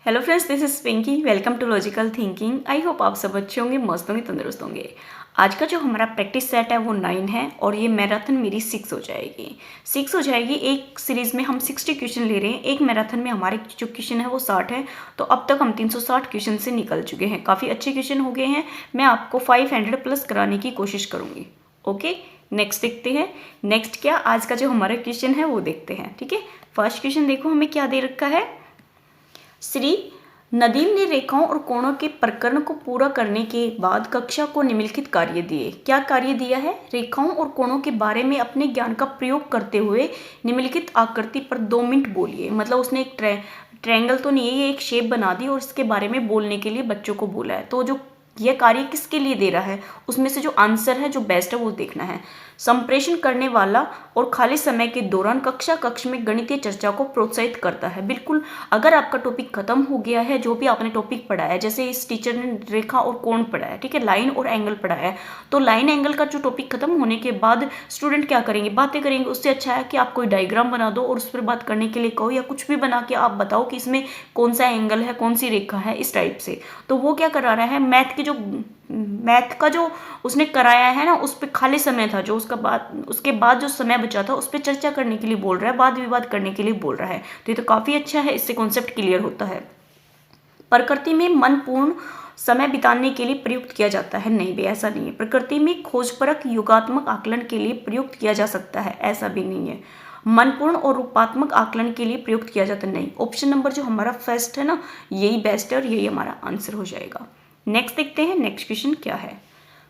Hello friends, this is Pinky. Welcome to logical thinking. I hope आप सब अच्छे होंगे, मस्त होंगे, तंदुरुस्त होंगे। आज का जो हमारा प्रैक्टिस सेट है वो 9 है और ये मैराथन मेरी 6 हो जाएगी। 6 हो जाएगी। एक सीरीज़ में हम 60 क्वेश्चन ले रहे हैं, एक मैराथन में हमारे जो क्वेश्चन है वो 60 है। तो अब तक हम 360 क्वेश्चन से निकल चुके हैं, काफ़ी अच्छे क्वेश्चन हो गए हैं। मैं आपको 500 प्लस कराने की कोशिश करूँगी। ओके, नेक्स्ट देखते हैं। नेक्स्ट क्या, आज का जो हमारा क्वेश्चन है वो देखते हैं। ठीक है, फर्स्ट क्वेश्चन देखो हमें क्या दे रखा है। श्री नदीम ने रेखाओं और कोणों के प्रकरण को पूरा करने के बाद कक्षा को निम्नलिखित कार्य दिए। क्या कार्य दिया है? रेखाओं और कोणों के बारे में अपने ज्ञान का प्रयोग करते हुए निम्नलिखित आकृति पर 2 मिनट बोलिए। मतलब उसने एक ट्रायंगल तो नहीं है, ये एक शेप बना दी और इसके बारे में बोलने के लिए बच्चों को बोला है। तो जो यह कार्य किसके लिए दे रहा है, उसमें से जो आंसर है, जो बेस्ट है, वो देखना है। संप्रेषण करने वाला और खाली समय के दौरान कक्ष में गणितीय चर्चा को प्रोत्साहित करता है। बिल्कुल, अगर आपका टॉपिक खत्म हो गया है, जो भी आपने टॉपिक पढ़ा है, जैसे इस टीचर ने रेखा और कोण पढ़ा है, ठीक है, लाइन और एंगल पढ़ा है, तो लाइन एंगल का जो टॉपिक खत्म होने के बाद स्टूडेंट क्या करेंगे, बातें करेंगे। उससे अच्छा है कि आप कोई डायग्राम बना दो और उस पर बात करने के लिए कहो, या कुछ भी बना के आप बताओ कि इसमें कौन सा एंगल है, कौन सी रेखा है, इस टाइप से। तो वो क्या करा रहा है, मैथ का जो उसने कराया है ना, उस पर खाली समय था, जो उसके बाद जो समय बचा था उस पर चर्चा करने के लिए बोल रहा है, वाद विवाद करने के लिए बोल रहा है। तो ये तो काफी अच्छा है, इससे कॉन्सेप्ट क्लियर होता है। प्रकृति में मनपूर्ण समय बिताने के लिए प्रयुक्त किया जाता है। नहीं भी, ऐसा नहीं है। प्रकृति में खोजपरक योगात्मक आकलन के लिए प्रयुक्त किया जा सकता है, ऐसा भी नहीं है। मनपूर्ण और रूपात्मक आकलन के लिए प्रयुक्त किया जाता है, नहीं। ऑप्शन नंबर जो हमारा फर्स्ट है ना, यही बेस्ट है और यही हमारा आंसर हो जाएगा। नेक्स्ट देखते हैं, नेक्स्ट क्वेश्चन क्या है।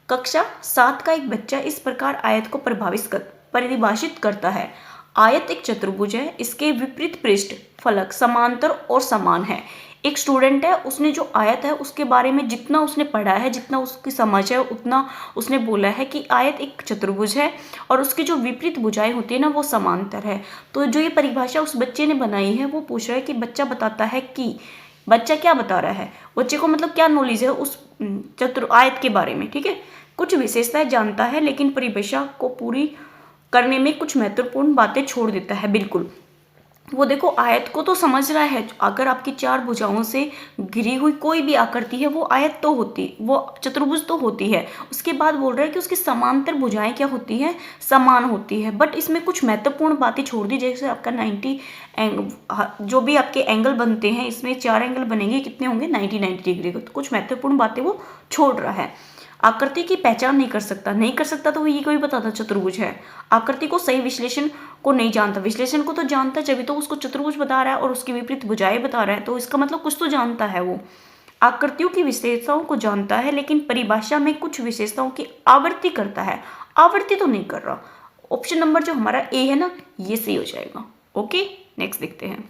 कक्षा 7 का एक बच्चा इस प्रकार आयत को परिभाषित करता है। आयत एक चतुर्भुज है, इसके विपरीत पृष्ठ फलक समांतर और समान है। एक स्टूडेंट है, उसने जो आयत है उसके बारे में जितना उसने पढ़ा है, जितना उसकी समझ है, उतना उसने बोला है कि आयत एक चतुर्भुज है और उसकी जो विपरीत भुजाएं होती है ना, वो समांतर है। तो जो ये परिभाषा उस बच्चे ने बनाई है, वो पूछ रहा है कि बच्चा बताता है कि, बच्चा क्या बता रहा है, बच्चे को मतलब क्या नॉलेज है उस आयत के बारे में। ठीक है, कुछ विशेषताएं जानता है लेकिन परिभाषा को पूरी करने में कुछ महत्वपूर्ण बातें छोड़ देता है। बिल्कुल, वो देखो आयत को तो समझ रहा है। अगर आपकी 4 भुजाओं से घिरी हुई कोई भी आकृति है, वो आयत तो होती, वो चतुर्भुज तो होती है। उसके बाद बोल रहा है कि उसकी समांतर भुजाएं क्या होती है, समान होती है। बट इसमें कुछ महत्वपूर्ण बातें छोड़ दी, जैसे आपका 90 जो भी आपके एंगल बनते हैं, इसमें 4 एंगल बनेंगे, कितने होंगे, 90 डिग्री। तो कुछ महत्वपूर्ण बातें वो छोड़ रहा है। आकृति की पहचान नहीं कर सकता तो ये कोई बताता चतुर्भुज है। आकृति को सही विश्लेषण को नहीं जानता, विश्लेषण को तो जानता है, जब तो उसको चतुर्भुज बता रहा है और उसकी विपरीत भुजाएं बता रहा है, तो इसका मतलब कुछ तो जानता है वो। आकृतियों की विशेषताओं को जानता है लेकिन परिभाषा में कुछ विशेषताओं की आवृत्ति करता है, आवृत्ति तो नहीं कर रहा। ऑप्शन नंबर जो हमारा ए है ना, ये सही हो जाएगा। ओके, नेक्स्ट देखते हैं।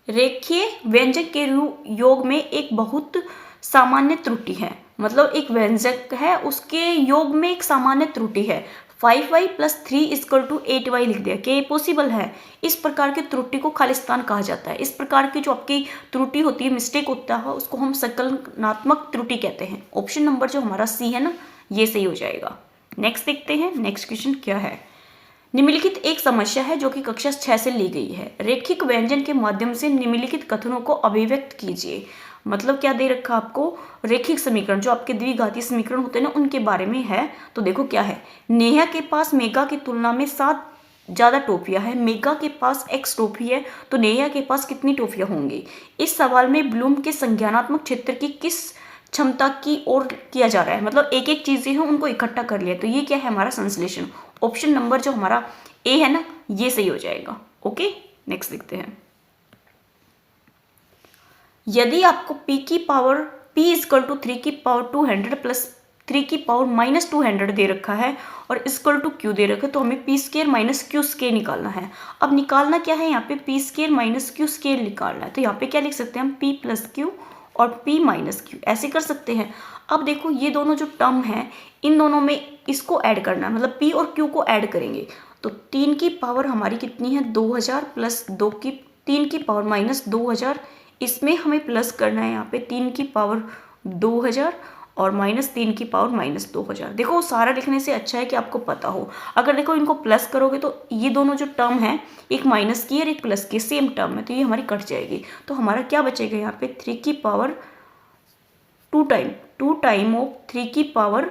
रेखीय व्यंजक के योग में एक बहुत सामान्य त्रुटि है। मतलब एक व्यंजक है, उसके योग में एक सामान्य त्रुटि है। 5y + 3 = 8y लिख दिया, क्या ये पॉसिबल है? इस प्रकार की त्रुटि को खालिस्तान कहा जाता है। इस प्रकार की जो आपकी त्रुटि होती है, मिस्टेक होता है, उसको हम संकलनात्मक त्रुटि कहते हैं। ऑप्शन नंबर जो हमारा सी है ना, ये सही हो जाएगा। नेक्स्ट देखते हैं, नेक्स्ट क्वेश्चन क्या है। निम्नलिखित एक समस्या है जो कि कक्षा 6 से ली गई है। रेखिक व्यंजन के माध्यम से निम्नलिखित कथनों को अभिव्यक्त कीजिए। मतलब क्या दे रखा आपको, रेखिक समीकरण, जो आपके द्विघातीय समीकरण होते हैं ना, उनके बारे में है। तो देखो क्या है, नेहा के पास मेगा की तुलना में 7 ज़्यादा टॉफियां है, मेगा के पास x टॉफी है, तो नेहा के पास कितनी टॉफियां होंगी। इस सवाल में ब्लूम के संज्ञानात्मक क्षेत्र की किस क्षमता की ओर किया जा रहा है। मतलब एक एक चीजें हैं, उनको इकट्ठा कर लिया, तो ये क्या है हमारा संश्लेषण। ऑप्शन नंबर जो हमारा ए है ना, ये सही हो जाएगा। ओके, नेक्स्ट देखते हैं। यदि आपको p = 3 की पावर 200 + 3 की पावर -200 दे रखा है और इक्वल टू q दे रखा है, तो हमें p² - q² निकालना है। अब निकालना क्या है, यहाँ पे p² - q² निकालना है। तो यहाँ पे क्या लिख सकते हैं हम, p + q और p - q, ऐसे कर सकते हैं। अब देखो ये दोनों जो टर्म है, इन दोनों में इसको ऐड करना है, मतलब p और q को ऐड करेंगे। तो 3 की पावर हमारी कितनी है, 2000 + 3 की पावर -2000, इसमें हमें प्लस करना है। यहाँ पे 3 की पावर 2000 और -3 की पावर -2000। देखो सारा लिखने से अच्छा है कि आपको पता हो। अगर देखो इनको प्लस करोगे तो ये दोनों जो टर्म है, एक माइनस की और एक प्लस की, सेम टर्म है, तो ये हमारी कट जाएगी। तो हमारा क्या बचेगा यहाँ पे 3 की पावर 2 टाइम ऑफ 3 की पावर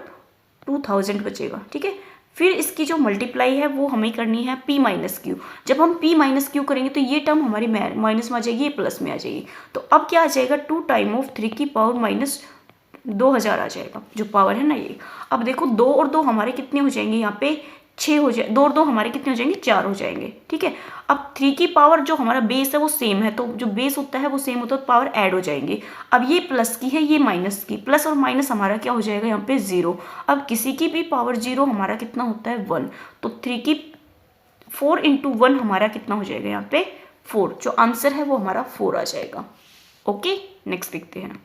2000 बचेगा। ठीक है, फिर इसकी जो मल्टीप्लाई है वो हमें करनी है p माइनस क्यू। जब हम p माइनस क्यू करेंगे तो ये टर्म हमारी माइनस में आ जाएगी, ये प्लस में आ जाएगी। तो अब क्या आ जाएगा 2 टाइम ऑफ 3 की पावर -2000 आ जाएगा, जो पावर है ना ये। अब देखो 2 और 2 हमारे कितने हो जाएंगे, यहाँ पे 6 हो जाए, 2 और 2 हमारे कितने हो जाएंगे, 4 हो जाएंगे। ठीक है, अब 3 की पावर जो हमारा बेस है वो सेम है, तो जो बेस होता है वो सेम होता है, तो पावर ऐड हो जाएंगे। अब ये प्लस की है, ये माइनस की, प्लस और माइनस हमारा क्या हो जाएगा यहाँ पे 0। अब किसी की भी पावर 0 हमारा कितना होता है 1, तो 3 की 4 × 1 हमारा कितना हो जाएगा यहाँ पे 4। जो आंसर है वो हमारा 4 आ जाएगा। ओके, नेक्स्ट देखते हैं।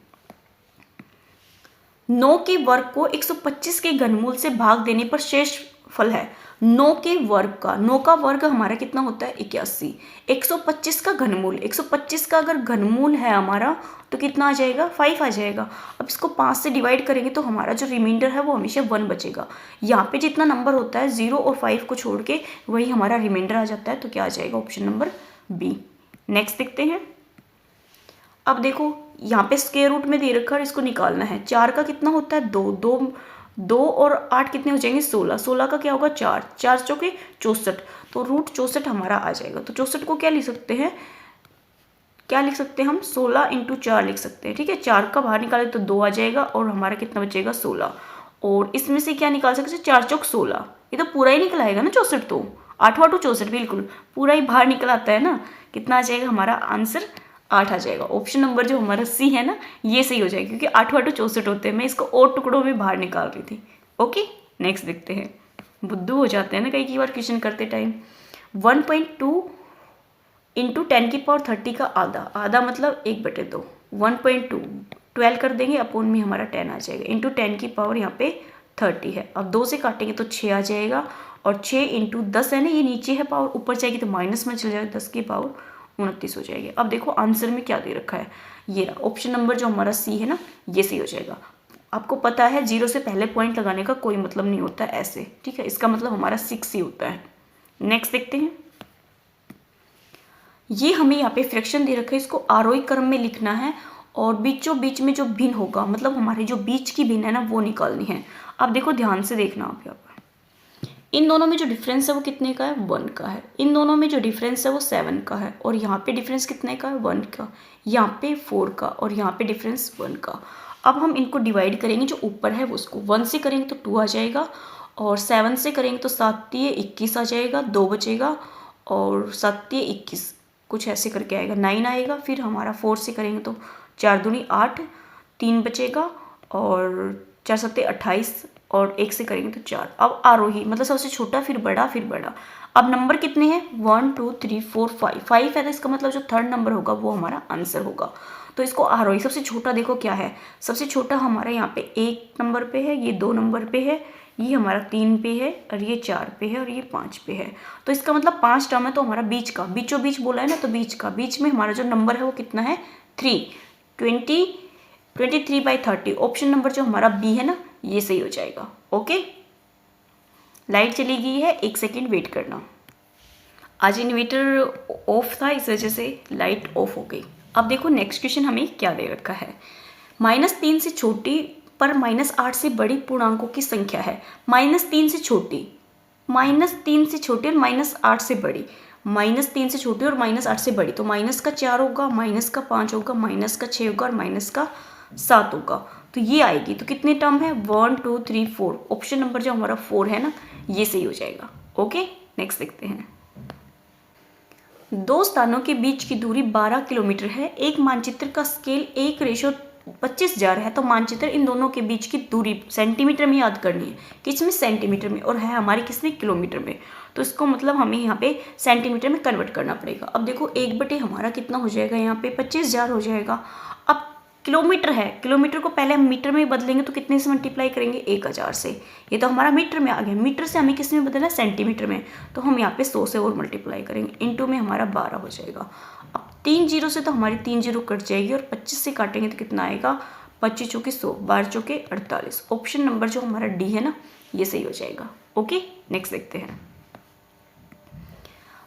9 के वर्ग को 125 के घनमूल से भाग देने पर शेष फल है 9 के वर्ग का। 9 का वर्ग हमारा कितना होता है 81। 125 का घनमूल, 125 का अगर घनमूल है हमारा तो कितना आ जाएगा 5 आ जाएगा। अब इसको 5 से डिवाइड करेंगे तो हमारा जो रिमाइंडर है वो हमेशा 1 बचेगा। यहाँ पे जितना नंबर होता है 0 और 5 को छोड़ के वही हमारा रिमाइंडर आ जाता है, तो क्या आ जाएगा ऑप्शन नंबर बी। नेक्स्ट देखते हैं। अब देखो यहाँ पे स्क्वायर रूट में दे रखा है, इसको निकालना है। 4 का कितना होता है 2 और 8 कितने हो जाएंगे 16। 16 का क्या होगा 4, 4 चौके 64, तो √64 हमारा आ जाएगा। तो 64 को क्या लिख सकते हैं, हम 16 × 4 लिख सकते हैं। ठीक है, 4 का बाहर निकाले तो 2 आ जाएगा और हमारा कितना बचेगा 16। और इसमें से क्या निकाल सकते हैं 4 चौक 16, ये तो पूरा ही निकल आएगा ना 64, तो 8 × 2 64 बिल्कुल पूरा ही बाहर निकल आता है ना। कितना आ जाएगा हमारा आंसर 8 आ जाएगा। ऑप्शन नंबर जो हमारा सी है ना ये सही हो जाएगा, क्योंकि 8 × 2 64 होते हैं। मैं इसको और टुकड़ों में बाहर निकाल रही थी। ओके, नेक्स्ट देखते हैं। बुद्धू हो जाते हैं ना कई बार क्वेश्चन करते टाइम। 1.2 × 10 की पावर 30 का आधा मतलब 1/2। 1.2 12 कर देंगे, अपॉन में हमारा 10 आ जाएगा, इंटू 10 की पावर यहाँ पे 30 है। अब 2 से काटेंगे तो 6 आ जाएगा, और 6 × 10 है ना, ये नीचे है पावर, ऊपर जाएगी तो माइनस में चल जाएगा, 10 की पावर 29 हो जाएगी। अब देखो आंसर में क्या दे रखा है, ये रहा ऑप्शन नंबर जो हमारा सी है ना ये सही हो जाएगा। आपको पता है 0 से पहले पॉइंट लगाने का कोई मतलब नहीं होता है ऐसे। ठीक है, इसका मतलब हमारा 6 ही होता है। नेक्स्ट देखते हैं। ये हमें यहाँ पे फ्रैक्शन दे रखा है, इसको आरोही क्रम में लिखना है, और बीचों बीच में जो भिन्न होगा, मतलब हमारे जो बीच की भिन्न है ना वो निकालनी है। अब देखो ध्यान से देखना आप यहाँ पर, इन दोनों में जो डिफरेंस है वो कितने का है 1 का है। इन दोनों में जो डिफरेंस है वो 7 का है, और यहाँ पे डिफरेंस कितने का है 1 का, यहाँ पे 4 का, और यहाँ पे डिफरेंस 1 का। अब हम इनको डिवाइड करेंगे, जो ऊपर है वो उसको 1 से करेंगे तो 2 आ जाएगा, और 7 से करेंगे तो 7 × 21 आ जाएगा, 2 बचेगा, और 7 × 21 कुछ ऐसे करके आएगा 9 आएगा। फिर हमारा 4 से करेंगे तो 4 दूनी 8, 3 बचेगा, और 4 7 28, और 1 से करेंगे तो 4। अब आरोही मतलब सबसे छोटा, फिर बड़ा, फिर बड़ा। अब नंबर कितने हैं 1 2 3 4 5 है, तो इसका मतलब जो थर्ड नंबर होगा वो हमारा आंसर होगा। तो इसको आरोही सबसे छोटा देखो क्या है, सबसे छोटा हमारा यहाँ पे 1 नंबर पे है, ये 2 नंबर पे है, ये हमारा 3 पे है, और ये 4 पे है, और ये 5 पे है। तो इसका मतलब 5 टर्म है, तो हमारा बीच का, बीचों बीच बोला है ना, तो बीच में हमारा जो नंबर है वो कितना है 3, 23/30। ऑप्शन नंबर जो हमारा बी है ना ये सही हो जाएगा। ओके, लाइट चली गई है, 1 सेकेंड वेट करना। आज इन्वर्टर ऑफ था, इस वजह से लाइट ऑफ हो गई। अब देखो नेक्स्ट क्वेश्चन हमें क्या दे रखा है। -3 से छोटी पर -8 से बड़ी पूर्णांकों की संख्या है। -3 से छोटी, -3 से छोटी और -8 से बड़ी, -3 से छोटी और -8 से बड़ी, तो -4 होगा, -5 होगा, -6 होगा, और -7 होगा। तो ये आएगी, तो कितने टर्म है 1 2 3 4। ऑप्शन नंबर जो हमारा 4 है ना ये सही हो जाएगा। ओके, नेक्स्ट देखते हैं। 2 स्थानों के बीच की दूरी 12 किलोमीटर है। एक मानचित्र का स्केल 1:25,000 है, तो मानचित्र इन दोनों के बीच की दूरी सेंटीमीटर में याद करनी है, किसमें सेंटीमीटर में, और है हमारी किसमें किलोमीटर में। तो इसको मतलब हमें यहाँ पे सेंटीमीटर में कन्वर्ट करना पड़ेगा। अब देखो 1/, हमारा कितना हो जाएगा यहाँ पे 25,000 हो जाएगा। अब किलोमीटर है, किलोमीटर को पहले हम मीटर में बदलेंगे तो कितने से मल्टीप्लाई करेंगे 1000 से। ये तो हमारा मीटर में आ गया, मीटर से हमें किस में बदलना है सेंटीमीटर में, तो हम यहाँ पे 100 से और मल्टीप्लाई करेंगे, इनटू में हमारा 12 हो जाएगा। अब 3 0 से तो हमारी 3 0 कट जाएगी, और 25 से काटेंगे तो कितना आएगा 25 चौके 100, 12 चौके 48। ऑप्शन नंबर जो हमारा डी है ना ये सही हो जाएगा। ओके, नेक्स्ट देखते हैं।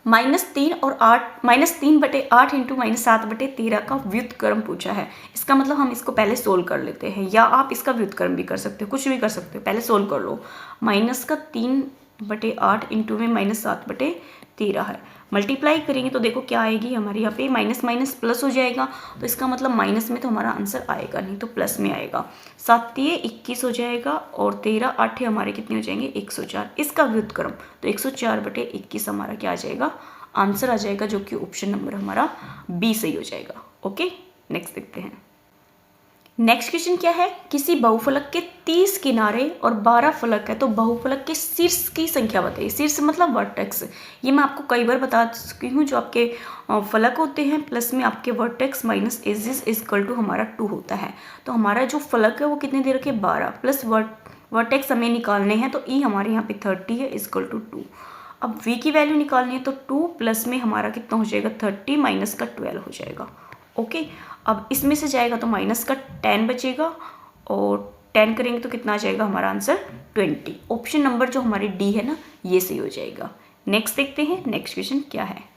-3 और 8 -3/8 इंटू -7/13 का व्युत्क्रम पूछा है। इसका मतलब हम इसको पहले सोल्व कर लेते हैं, या आप इसका व्युत्क्रम भी कर सकते हो, कुछ भी कर सकते हो। पहले सोल्व कर लो। -3/8 इंटू में -7/13 है, मल्टीप्लाई करेंगे तो देखो क्या आएगी हमारे यहाँ पे, माइनस माइनस प्लस हो जाएगा, तो इसका मतलब माइनस में तो हमारा आंसर आएगा नहीं, तो प्लस में आएगा। 7 ये 21 हो जाएगा और 13 8 हमारे कितने हो जाएंगे 104। इसका व्युत्क्रम तो 104/21 हमारा क्या आ जाएगा, आंसर आ जाएगा, जो कि ऑप्शन नंबर हमारा बी सही हो जाएगा। ओके, नेक्स्ट देखते हैं। नेक्स्ट क्वेश्चन क्या है, किसी बहुफलक के 30 किनारे और 12 फलक है, तो बहुफलक के शीर्ष की संख्या बताइए। शीर्ष मतलब वर्टेक्स, ये मैं आपको कई बार बता चुकी हूँ। जो आपके फलक होते हैं प्लस में आपके vertex minus edges equal to हमारा 2 होता है। तो हमारा जो फलक है वो कितने दे रखे, 12 प्लस वर्टेक्स हमें निकालने हैं, तो ई हमारे यहाँ पे 30 है इक्वल टू 2। अब वी की वैल्यू निकालनी है, तो 2 प्लस में हमारा कितना हो जाएगा 30 माइनस का 12 हो जाएगा। ओके, अब इसमें से जाएगा तो माइनस का 10 बचेगा, और 10 करेंगे तो कितना आ जाएगा हमारा आंसर 20। ऑप्शन नंबर जो हमारी डी है ना ये सही हो जाएगा। नेक्स्ट देखते हैं। नेक्स्ट क्वेश्चन क्या है,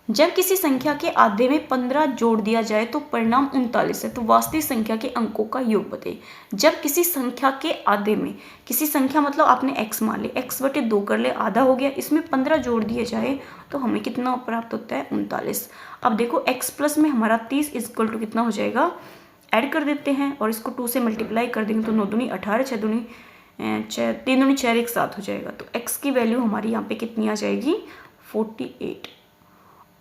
जब किसी संख्या के आधे में 15 जोड़ दिया जाए तो परिणाम 39 है, तो वास्तविक संख्या के अंकों का योग बताइए। जब किसी संख्या के आधे में, किसी संख्या मतलब आपने x मान ले, x/2 कर ले, आधा हो गया, इसमें 15 जोड़ दिए जाए तो हमें कितना प्राप्त होता है 39। अब देखो x प्लस में हमारा 30 इक्वल टू कितना हो जाएगा, ऐड कर देते हैं और इसको 2 से मल्टीप्लाई कर देंगे तो 9 दूनी 18, 6 दूनी 3 दूनी 4, 1 7 हो जाएगा। तो x की वैल्यू हमारी यहाँ पे कितनी आ जाएगी 48।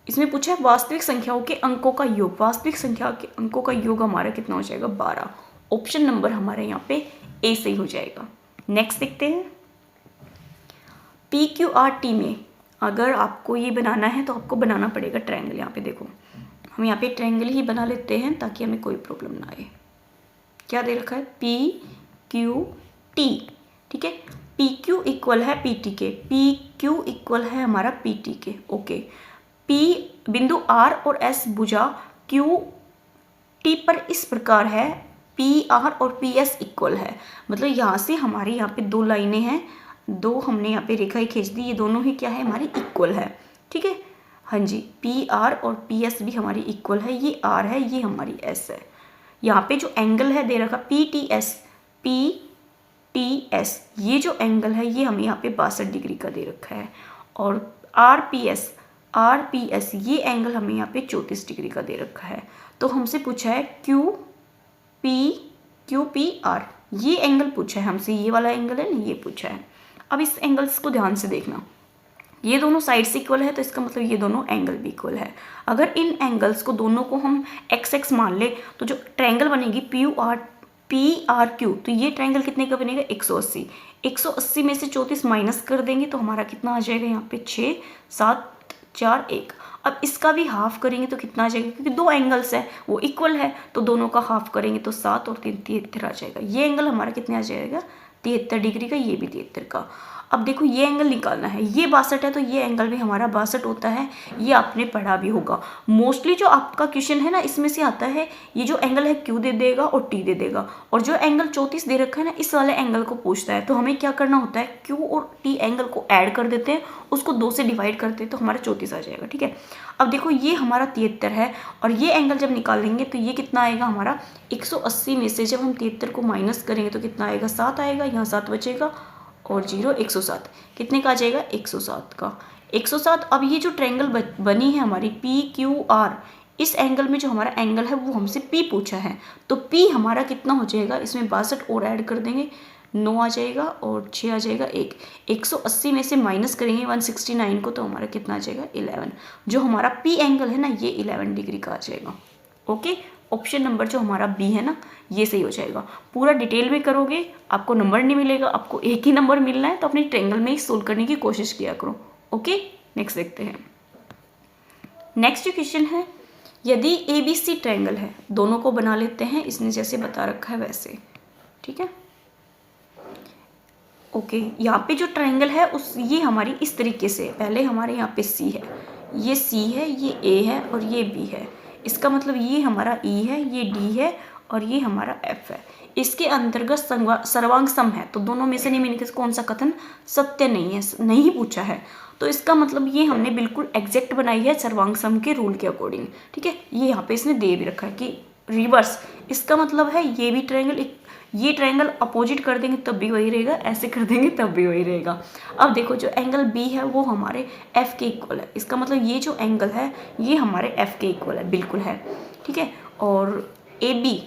इसमें पूछा है वास्तविक संख्याओं के अंकों का योग, वास्तविक संख्या के अंकों का योग हमारा कितना हो जाएगा 12। ऑप्शन नंबर हमारे यहाँ पे ए सही हो जाएगा। नेक्स्ट देखते हैं। PQRT में अगर आपको ये बनाना है तो आपको बनाना पड़ेगा ट्रायंगल। यहाँ पे देखो, हम यहाँ पे ट्रायंगल ही बना लेते हैं ताकि हमें कोई प्रॉब्लम ना आए। क्या दे रखा है PQT, ठीक है। PQ इक्वल है PT के, PQ इक्वल है हमारा PT के। ओके, P बिंदु R और S भुजा QT पर इस प्रकार है, PR और PS इक्वल है। मतलब यहाँ से हमारे यहाँ पे 2 लाइनें हैं, 2 हमने यहाँ पे रेखाएं खींच दी, ये दोनों ही क्या है हमारी इक्वल है, ठीक है। हाँ जी, PR और PS भी हमारी इक्वल है, ये R है, ये हमारी S है। यहाँ पे जो एंगल है दे रखा PTS, ये जो एंगल है ये हमें यहाँ पे 62 डिग्री का दे रखा है, और RPS ये एंगल हमें यहाँ पे 34 डिग्री का दे रखा है। तो हमसे पूछा है QPR, ये एंगल पूछा है हमसे, ये वाला एंगल है ना, ये पूछा है। अब इस एंगल्स को ध्यान से देखना, ये दोनों साइड्स इक्वल है तो इसका मतलब ये दोनों एंगल भी इक्वल है। अगर इन एंगल्स को दोनों को हम x मान ले तो जो ट्रायंगल बनेगी PRQ, तो ये ट्रायंगल कितने का बनेगा 180। 180 में से 34 माइनस कर देंगे तो हमारा कितना आ जाएगा यहाँ पे 6 7 4 1। अब इसका भी हाफ करेंगे तो कितना आ जाएगा, क्योंकि 2 एंगल्स है वो इक्वल है, तो दोनों का हाफ करेंगे तो 7 और 3 73 आ जाएगा। ये एंगल हमारा कितने आ जाएगा 73 डिग्री का, ये भी 73 का। अब देखो ये एंगल निकालना है, ये 62 है तो ये एंगल भी हमारा 62 होता है, ये आपने पढ़ा भी होगा। मोस्टली जो आपका क्वेश्चन है ना इसमें से आता है, ये जो एंगल है Q दे देगा और T दे देगा, और जो एंगल 34 दे रखा है ना इस वाले एंगल को पूछता है। तो हमें क्या करना होता है, Q और T एंगल को ऐड कर देते हैं, उसको 2 से डिवाइड करते हैं तो हमारा 34 आ जाएगा, ठीक है। अब देखो ये हमारा 73 है, और ये एंगल जब निकालेंगे तो ये कितना आएगा हमारा 180 में से जब हम 73 को माइनस करेंगे तो कितना आएगा 7 आएगा, यहाँ 7 बचेगा और 0 107, कितने का आ जाएगा 107 का 107। अब ये जो ट्रायंगल बनी है हमारी PQR, इस एंगल में जो हमारा एंगल है वो हमसे P पूछा है, तो P हमारा कितना हो जाएगा, इसमें 62 और ऐड कर देंगे 9 आ जाएगा और 6 आ जाएगा 1। 180 में से माइनस करेंगे 169 को तो हमारा कितना आ जाएगा 11। जो हमारा P एंगल है ना ये 11 डिग्री का आ जाएगा। ओके, ऑप्शन नंबर जो हमारा बी है ना ये सही हो जाएगा। पूरा डिटेल में करोगे आपको नंबर नहीं मिलेगा, आपको एक ही नंबर मिलना है, तो अपने ट्रायंगल में ही सोल्व करने की कोशिश किया करो। ओके, नेक्स्ट देखते हैं। नेक्स्ट क्वेश्चन है, यदि ABC ट्रायंगल है, दोनों को बना लेते हैं, इसने जैसे बता रखा है वैसे, ठीक है। ओके, यहाँ पे जो ट्रायंगल है ये हमारी इस तरीके से, पहले हमारे यहाँ पे C है, ये C है, ये A है और ये B है। इसका मतलब ये हमारा ई है, ये डी है और ये हमारा एफ है। इसके अंतर्गत सर्वांग सम है, तो दोनों में से निम्नलिखित में कौन सा कथन सत्य नहीं है, नहीं पूछा है। तो इसका मतलब ये हमने बिल्कुल एग्जैक्ट बनाई है सर्वांग सम के रूल के अकॉर्डिंग। ठीक है, ये यहाँ पे इसने दे भी रखा है कि रिवर्स, इसका मतलब है ये भी ट्रायंगल, ये ट्रायंगल अपोजिट कर देंगे तब भी वही रहेगा, ऐसे कर देंगे तब भी वही रहेगा। अब देखो जो एंगल बी है वो हमारे एफ के इक्वल है, इसका मतलब ये जो एंगल है ये हमारे एफ के इक्वल है, बिल्कुल है। ठीक है, और ए बी,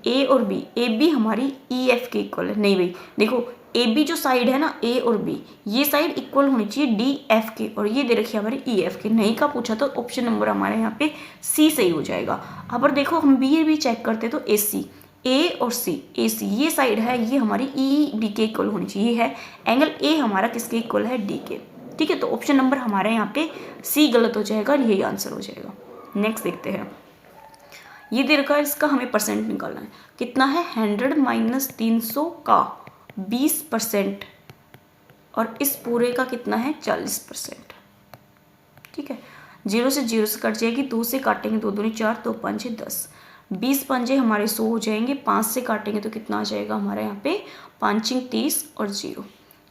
ए और बी, ए बी हमारी ई एफ के इक्वल है, नहीं भाई देखो ए बी जो साइड है ना ए और बी, ये साइड इक्वल होनी चाहिए डी एफ के, और ये दे रखी है हमारी ई एफ के, नहीं का पूछा तो ऑप्शन नंबर हमारे यहाँ पे सी सही हो जाएगा। अगर देखो हम बी चेक करते तो ए सी, ए और सी, ए सी ये साइड है ये हमारी ई डी के इक्वल होनी चाहिए, है एंगल ए हमारा किसके इक्वल है, डी के। ठीक है, तो ऑप्शन नंबर हमारे यहाँ पे सी गलत हो जाएगा और यही आंसर हो जाएगा। नेक्स्ट देखते हैं, ये दे रखा है, इसका हमें परसेंट निकालना है, कितना है 100 माइनस 300 का 20% और इस पूरे का कितना है 40%। ठीक है, 0 से 0 से कट जाएगी, 2 से काटेंगे 2 दूनी 4, 2 पंजे 10, 20 पंजे हमारे 100 हो जाएंगे, 5 से काटेंगे तो कितना आ जाएगा हमारे यहाँ पे 5 30 और 0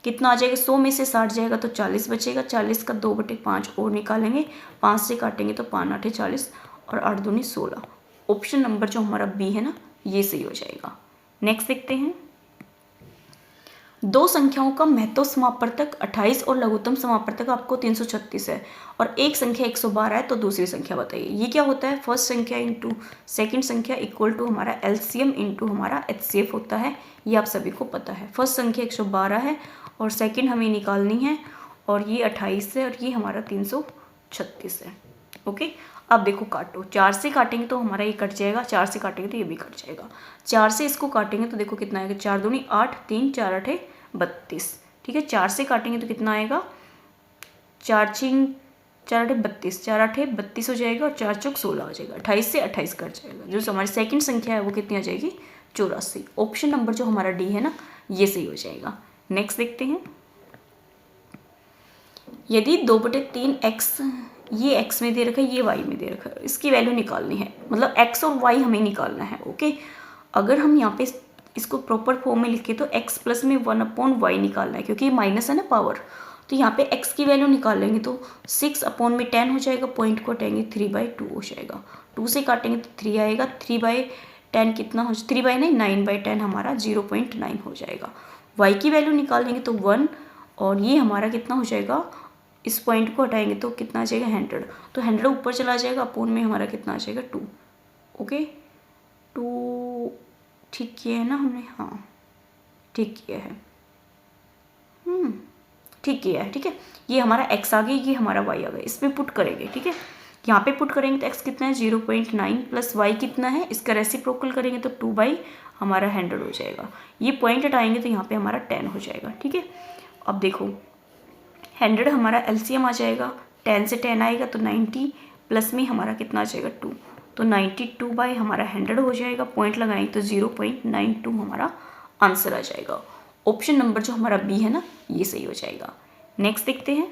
कितना आ जाएगा, 100 में से 60 जाएगा तो 40 बचेगा, 40 का 2/5 और निकालेंगे, 5 से काटेंगे तो 5 8 40 और 8 दूनी 16। ऑप्शन नंबर जो हमारा बी है ना ये सही हो जाएगा। नेक्स्ट देखते हैं, दो संख्याओं का महत्तम समापवर्तक 28 और लघुत्तम समापवर्तक आपको 336 है और एक संख्या 112 है, तो दूसरी संख्या बताइए। ये क्या होता है, फर्स्ट संख्या इंटू सेकंड संख्या इक्वल टू हमारा एलसीएम इंटू हमारा एचसीएफ होता है, ये आप सभी को पता है। फर्स्ट संख्या 112 है और सेकंड हमें निकालनी है और ये 28 है और ये हमारा 336 है। ओके, अब देखो काटो, 4 से काटेंगे तो हमारा ये कट जाएगा, 4 से काटेंगे तो ये भी कट जाएगा, 4 से इसको काटेंगे तो देखो कितना आएगा, 4 दूनी 8, 3 4 8 32। ठीक है, 4 से काटेंगे तो कितना आएगा, 4 6 4 8 32, 4 8 32 हो जाएगा और 4 चौक 16 हो जाएगा, 28 से 28 कट जाएगा। जो हमारी सेकंड संख्या है वो कितनी आ जाएगी 84। ऑप्शन नंबर जो हमारा डी है ना ये सही हो जाएगा। नेक्स्ट देखते हैं, यदि 2/3 x, ये x में दे रखा है ये y में दे रखा है, इसकी वैल्यू निकालनी है, मतलब x और y हमें निकालना है। ओके, अगर हम यहाँ पे इसको प्रॉपर फॉर्म में लिखे तो x प्लस में 1/y निकालना है, क्योंकि माइनस है ना पावर, तो यहाँ पे x की वैल्यू निकालेंगे तो 6/10 हो जाएगा, पॉइंट को हटाएंगे 3/2 हो जाएगा, 2 से काटेंगे तो 3 आएगा, 3/10 कितना हो, 9/10 हमारा 0.9 हो जाएगा। y की वैल्यू निकालेंगे तो 1 और ये हमारा कितना हो जाएगा, इस पॉइंट को हटाएंगे तो कितना आ जाएगा 100, तो 100 ऊपर चला जाएगा, अपोन में हमारा कितना आ जाएगा 2। ओके, 2 ठीक किया है ना हमने, हाँ ठीक किया है, ठीक किया है। ठीक है, ये हमारा x आ गया, ये हमारा y आ गया, इसमें पुट करेंगे। ठीक है, यहाँ पे पुट करेंगे तो x कितना है 0.9 प्लस y कितना है, इसका रेसिप्रोकल करेंगे तो 2 हमारा 100 हो जाएगा, ये पॉइंट हटाएंगे तो यहाँ पे हमारा 10 हो जाएगा। ठीक है, अब देखो 100 हमारा एलसीएम आ जाएगा, 10 से 10 आएगा तो 90 प्लस में हमारा कितना आ जाएगा 2, तो 92 हमारा 100 हो जाएगा, पॉइंट लगाएंगे तो 0.92 हमारा आंसर आ जाएगा। ऑप्शन नंबर जो हमारा बी है ना ये सही हो जाएगा। नेक्स्ट देखते हैं,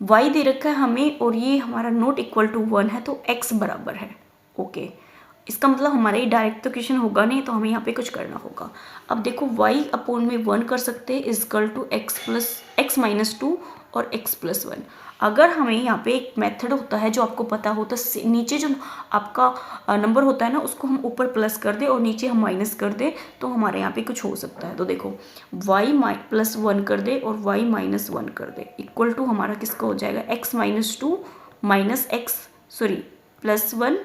y दे रखा है हमें और ये हमारा नॉट इक्वल टू 1 है तो x बराबर है। ओके, इसका मतलब हमारा ये डायरेक्ट तो क्वेश्चन होगा नहीं, तो हमें यहाँ पे कुछ करना होगा। अब देखो y/1 कर सकते हैं इजकल टू x माइनस 2 और x प्लस 1। अगर हमें यहाँ पे एक मेथड होता है जो आपको पता होता है, नीचे जो आपका नंबर होता है ना उसको हम ऊपर प्लस कर दे और नीचे हम माइनस कर दे तो हमारे यहाँ पे कुछ हो सकता है। तो देखो y+1 कर दे और y-1 कर दे इक्वल टू हमारा किसका हो जाएगा x-2 माइनस प्लस 1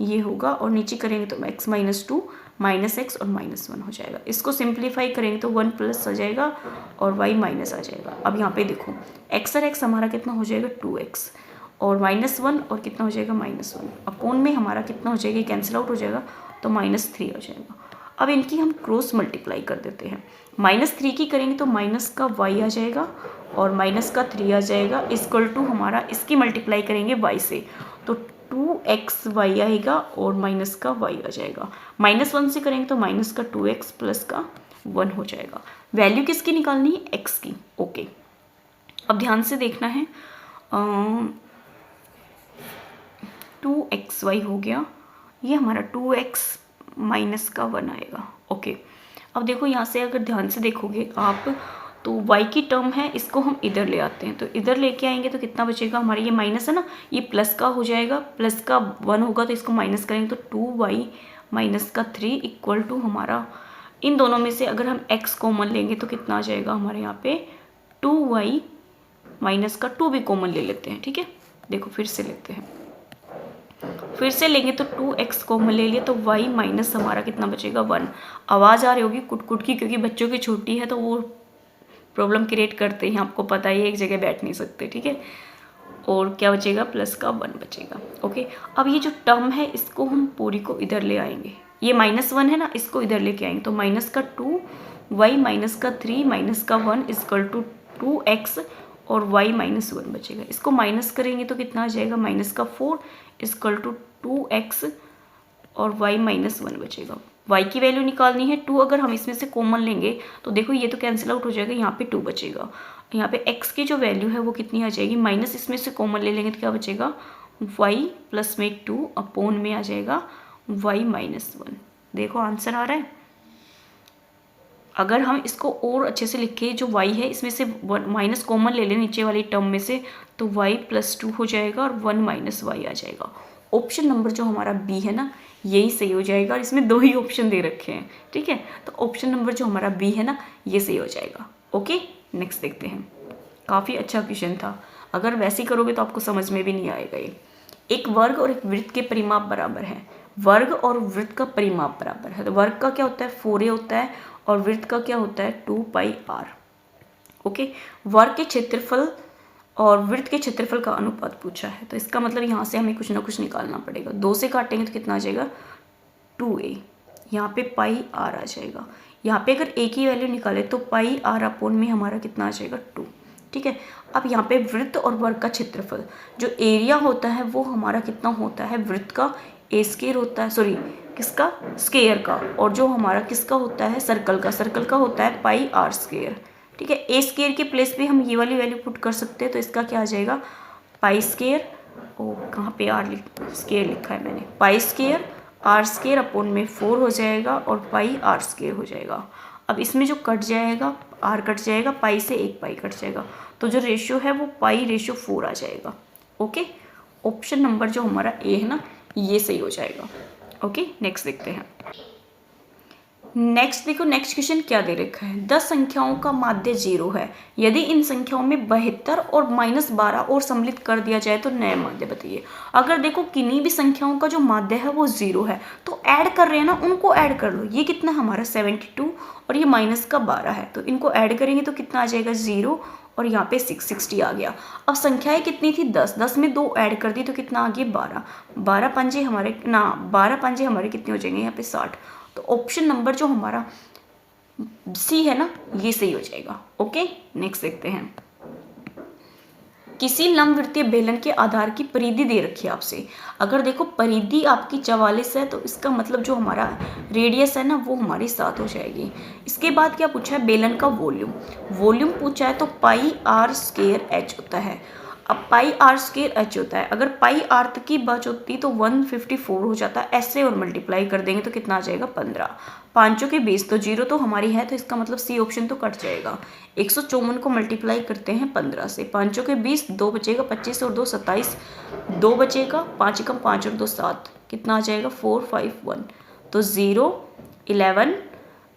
ये होगा और नीचे करेंगे तो x-2 माइनस x और -1 हो जाएगा। इसको सिंप्लीफाई करेंगे तो 1 प्लस आ जाएगा और y माइनस आ जाएगा। अब यहाँ पे देखो x और x हमारा कितना हो जाएगा 2x और -1 और कितना हो जाएगा -1, अपोन में हमारा कितना हो जाएगा कैंसिल आउट हो जाएगा तो -3 हो जाएगा। अब इनकी हम क्रॉस मल्टीप्लाई कर देते हैं, -3 की करेंगे तो माइनस का y आ जाएगा और माइनस का 3 आ जाएगा इक्वल टू हमारा इसकी मल्टीप्लाई करेंगे y से तो 2xy आएगा और माइनस का y आ जाएगा। -1 से करेंगे तो माइनस का 2x प्लस का 1 हो जाएगा। वैल्यू किसकी निकालनी है x की। ओके, अब ध्यान से देखना है 2 एक्स वाई हो गया, ये हमारा 2x माइनस का 1 आएगा। ओके, अब देखो यहाँ से अगर ध्यान से देखोगे आप तो y की टर्म है, इसको हम इधर ले आते हैं, तो इधर लेके आएंगे तो कितना बचेगा हमारा, ये माइनस है ना, ये प्लस का हो जाएगा, प्लस का 1 होगा तो इसको माइनस करेंगे तो 2y माइनस का 3 इक्वल टू हमारा, इन दोनों में से अगर हम x कॉमन लेंगे तो कितना आ जाएगा हमारे यहाँ पे 2y माइनस का 2 भी कॉमन ले लेते हैं। ठीक है, देखो फिर से लेते हैं, फिर से लेंगे तो 2x कॉमन ले लिए तो y माइनस हमारा कितना बचेगा 1। आवाज़ आ रही होगी कुट कुट की, क्योंकि बच्चों की छुट्टी है तो वो प्रॉब्लम क्रिएट करते हैं, आपको पता ही है, एक जगह बैठ नहीं सकते। ठीक है, और क्या बचेगा, प्लस का 1 बचेगा। ओके, अब ये जो टर्म है इसको हम पूरी को इधर ले आएंगे, ये -1 है ना, इसको इधर लेके आएंगे तो माइनस का 2 y माइनस का 3 माइनस का 1 इक्वल टू 2x और y माइनस 1 बचेगा। इसको माइनस करेंगे तो कितना आ जाएगा, माइनस का 4 इक्वल टू 2x और y माइनस 1 बचेगा। y की वैल्यू निकालनी है 2, अगर हम इसमें से कॉमन लेंगे तो देखो ये तो कैंसिल आउट हो जाएगा, यहाँ पे 2 बचेगा। यहाँ पे x की जो वैल्यू है वो कितनी आ जाएगी, माइनस इसमें से कॉमन ले लेंगे तो क्या बचेगा, y प्लस में 2 अपोन में आ जाएगा y माइनस 1। देखो आंसर आ रहा है। अगर हम इसको और अच्छे से लिखे, जो y है इसमें से माइनस कॉमन ले लें नीचे वाली टर्म में से, तो y प्लस 2 हो जाएगा और 1 माइनस y आ जाएगा। ऑप्शन नंबर जो हमारा बी है ना, यही सही हो जाएगा, और इसमें 2 ही ऑप्शन दे रखे हैं। ठीक है, तो ऑप्शन नंबर जो हमारा बी है ना, ये सही हो जाएगा। ओके, नेक्स्ट देखते हैं। काफ़ी अच्छा क्वेश्चन था, अगर वैसे ही करोगे तो आपको समझ में भी नहीं आएगा। ये एक वर्ग और एक वृत्त के परिमाप बराबर है। वर्ग और वृत्त का परिमाप बराबर है, तो वर्ग का क्या होता है 4a होता है और वृत्त का क्या होता है 2πr। ओके, वर्ग के क्षेत्रफल और वृत्त के क्षेत्रफल का अनुपात पूछा है, तो इसका मतलब यहाँ से हमें कुछ ना कुछ निकालना पड़ेगा। 2 से काटेंगे तो कितना आ जाएगा 2a, यहाँ पे पाई आर आ जाएगा। यहाँ पे अगर a की वैल्यू निकाले तो पाई आर अपोन में हमारा कितना आ जाएगा 2। ठीक है, अब यहाँ पे वृत्त और वर्ग का क्षेत्रफल, जो एरिया होता है वो हमारा कितना होता है, वृत्त का a स्क्वायर होता है, सॉरी किसका, स्क्वायर का, और जो हमारा किसका होता है, सर्कल का, सर्कल का होता है पाई आर स्क्वायर। ठीक है, ए स्क्वायर के प्लेस पे हम ये वाली वैल्यू पुट कर सकते हैं, तो इसका क्या आ जाएगा पाई स्क्वायर, ओ कहाँ पे आर स्क्वायर लिखा है मैंने, pi square r square upon में 4 हो जाएगा और पाई आर स्क्वायर हो जाएगा। अब इसमें जो कट जाएगा, आर कट जाएगा, पाई से एक पाई कट जाएगा, तो जो रेशियो है वो पाई रेशियो 4 आ जाएगा। ओके, ऑप्शन नंबर जो हमारा ए है ना, ये सही हो जाएगा। ओके, नेक्स्ट देखते हैं। नेक्स्ट देखो, नेक्स्ट क्वेश्चन क्या दे रखा है, 10 संख्याओं का माध्य 0 है, यदि इन संख्याओं में 72 और -12 और सम्मिलित कर दिया जाए तो नए माध्य बताइए। अगर देखो किन्हीं भी संख्याओं का जो माध्य है वो 0 है, तो ऐड कर रहे हैं ना, उनको ऐड कर लो। ये कितना हमारा 72 और ये -12 है, तो इनको ऐड करेंगे तो कितना आ जाएगा 0 और यहाँ पे 660 आ गया। अब संख्याएं कितनी थी 10, 10 में 2 ऐड कर दी तो कितना आ गया 12, 12 पंजे हमारे ना 12 पंजे हमारे कितने हो जाएंगे यहाँ पे 60। तो ऑप्शन नंबर जो हमारा सी है ना, ये सही हो जाएगा। ओके, नेक्स्ट देखते हैं। किसी लंबवृत्तीय बेलन के आधार की परिधि दे रखी है आपसे। अगर देखो परिधि आपकी 44 है तो इसका मतलब जो हमारा रेडियस है ना वो हमारी 7 हो जाएगी। इसके बाद क्या पूछा है, बेलन का वॉल्यूम, वॉल्यूम पूछा है तो पाई आर स्क्वायर एच होता है। अब पाई आर स्क्वायर एच होता है, अगर पाई आर तक की बच होती तो 154 हो जाता, ऐसे और मल्टीप्लाई कर देंगे तो कितना आ जाएगा 15, 5 के 20, तो 0 तो हमारी है, तो इसका मतलब सी ऑप्शन तो कट जाएगा। 154 को मल्टीप्लाई करते हैं 15 से, 5 के 20, 2 बचेगा 25 और 2 27, 2 बचेगा 5 कम 5 और 2 7, कितना आ जाएगा 4 5 1, तो 0 11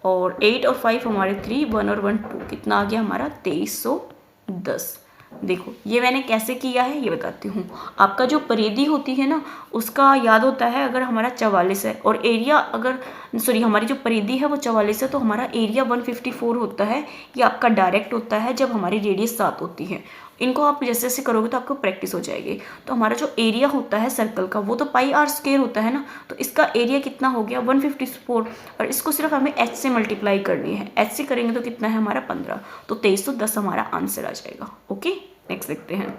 और 8 और 5 हमारे 3, 1 और 1 2, कितना आ गया हमारा 2310। देखो ये मैंने कैसे किया है ये बताती हूँ। आपका जो परिधि होती है ना उसका याद होता है, अगर हमारा 44 है और एरिया अगर सॉरी हमारी जो परिधि है वो 44 है तो हमारा एरिया 154 होता है। ये आपका डायरेक्ट होता है जब हमारी रेडियस 7 होती है। इनको आप जैसे जैसे करोगे तो आपको प्रैक्टिस हो जाएगी। तो हमारा जो एरिया होता है सर्कल का वो तो पाई आर स्क्वायर होता है ना, तो इसका एरिया कितना हो गया 154 और इसको सिर्फ हमें एच से मल्टीप्लाई करनी है। एच से करेंगे तो कितना है हमारा 15, तो 2310 हमारा आंसर आ जाएगा। ओके, नेक्स्ट देखते हैं।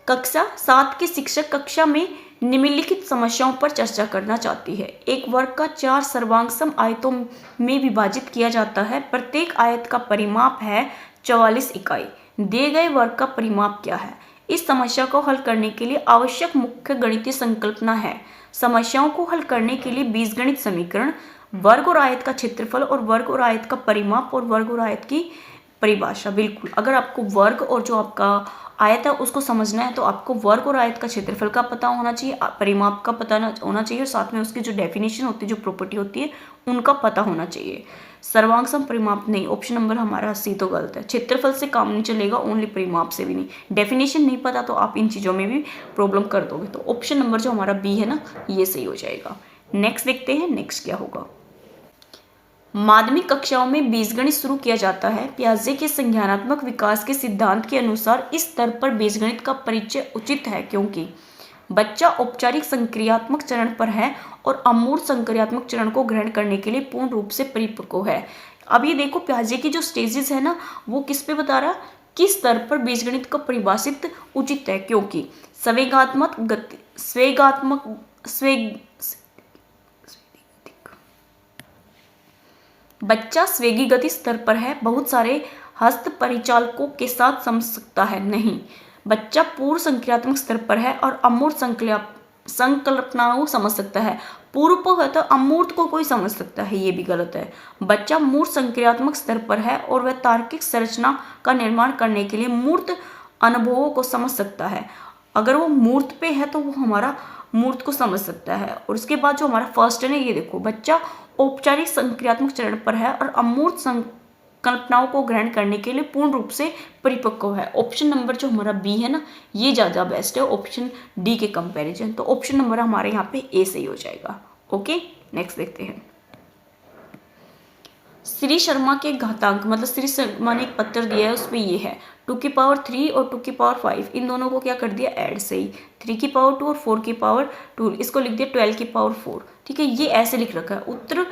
कक्षा 7 के शिक्षक कक्षा में निम्नलिखित समस्याओं पर चर्चा करना चाहती है। एक वर्ग का 4 सर्वांग आयतों में विभाजित किया जाता है। प्रत्येक आयत का परिमाप है 44 इकाई। दिए गए वर्ग का परिमाप क्या है? इस समस्या को हल करने के लिए आवश्यक मुख्य गणितीय संकल्पना है। समस्याओं को हल करने के लिए बीजगणित समीकरण, वर्ग और आयत का क्षेत्रफल और वर्ग और आयत का परिमाप और वर्ग और आयत की परिभाषा। बिल्कुल, अगर आपको वर्ग और जो आपका आयत है उसको समझना है तो आपको वर्ग और आयत का क्षेत्रफल का पता होना चाहिए, परिमाप का पता होना चाहिए और साथ में उसकी जो डेफिनेशन होती है, जो प्रॉपर्टी होती है, उनका पता होना चाहिए। सर्वांग सम परिमाप नहीं, ऑप्शन नंबर हमारा सी तो गलत है। क्षेत्रफल से काम नहीं चलेगा, ओनली परिमाप से भी नहीं। डेफिनेशन नहीं पता तो आप इन चीज़ों में भी प्रॉब्लम कर दोगे। तो ऑप्शन नंबर जो हमारा बी है ना, ये सही हो जाएगा। नेक्स्ट देखते हैं, नेक्स्ट क्या होगा। माध्यमिक कक्षाओं में बीजगणित शुरू किया जाता है। पियाजे के संज्ञानात्मक विकास के सिद्धांत के अनुसार इस स्तर पर बीजगणित का परिचय उचित है क्योंकि बच्चा औपचारिक संक्रियात्मक चरण पर है और अमूर्त संक्रियात्मक चरण को ग्रहण करने के लिए पूर्ण रूप से परिपक्व है। अब ये देखो, पियाजे की जो स्टेजेस है ना, वो किस पे बता रहा, किस स्तर पर बीजगणित को परिभाषित उचित है क्योंकि संवेगात्मक गति, बच्चा स्वेगी गति स्तर पर है, बहुत सारे हस्त परिचालकों के साथ समझ सकता है नहीं। बच्चा पूर्व संक्रियात्मक स्तर पर है और अमूर्त संकल्पनाओं समझ सकता है। पूर्व को है तो अमूर्त को कोई समझ सकता है, ये भी गलत है। बच्चा मूर्त संक्रियात्मक स्तर पर है और वह तार्किक संरचना का निर्माण करने के लिए मूर्त अनुभवों को समझ सकता है। अगर वो मूर्त पे है तो वो हमारा मूर्त को समझ सकता है। और उसके बाद जो हमारा फर्स्ट है, ये देखो, बच्चा औपचारिक संक्रियात्मक चरण पर है और अमूर्त संकल्पनाओं को ग्रहण करने के लिए पूर्ण रूप से परिपक्व है। ऑप्शन नंबर जो हमारा बी है ना, ये ज़्यादा बेस्ट है ऑप्शन डी के कंपैरिजन। तो ऑप्शन नंबर हमारे यहाँ पे ए सही हो जाएगा। ओके, नेक्स्ट देखते हैं। श्री शर्मा के घातांक, मतलब श्री शर्मा ने एक पत्र दिया है, उसमें ये है 2 की पावर 3 और 2 की पावर 5, इन दोनों को क्या कर दिया, ऐड से ही 3 की पावर 2 और 4 की पावर 2, इसको लिख दिया 12 की पावर 4। ठीक है, ये ऐसे लिख रखा है। उत्तर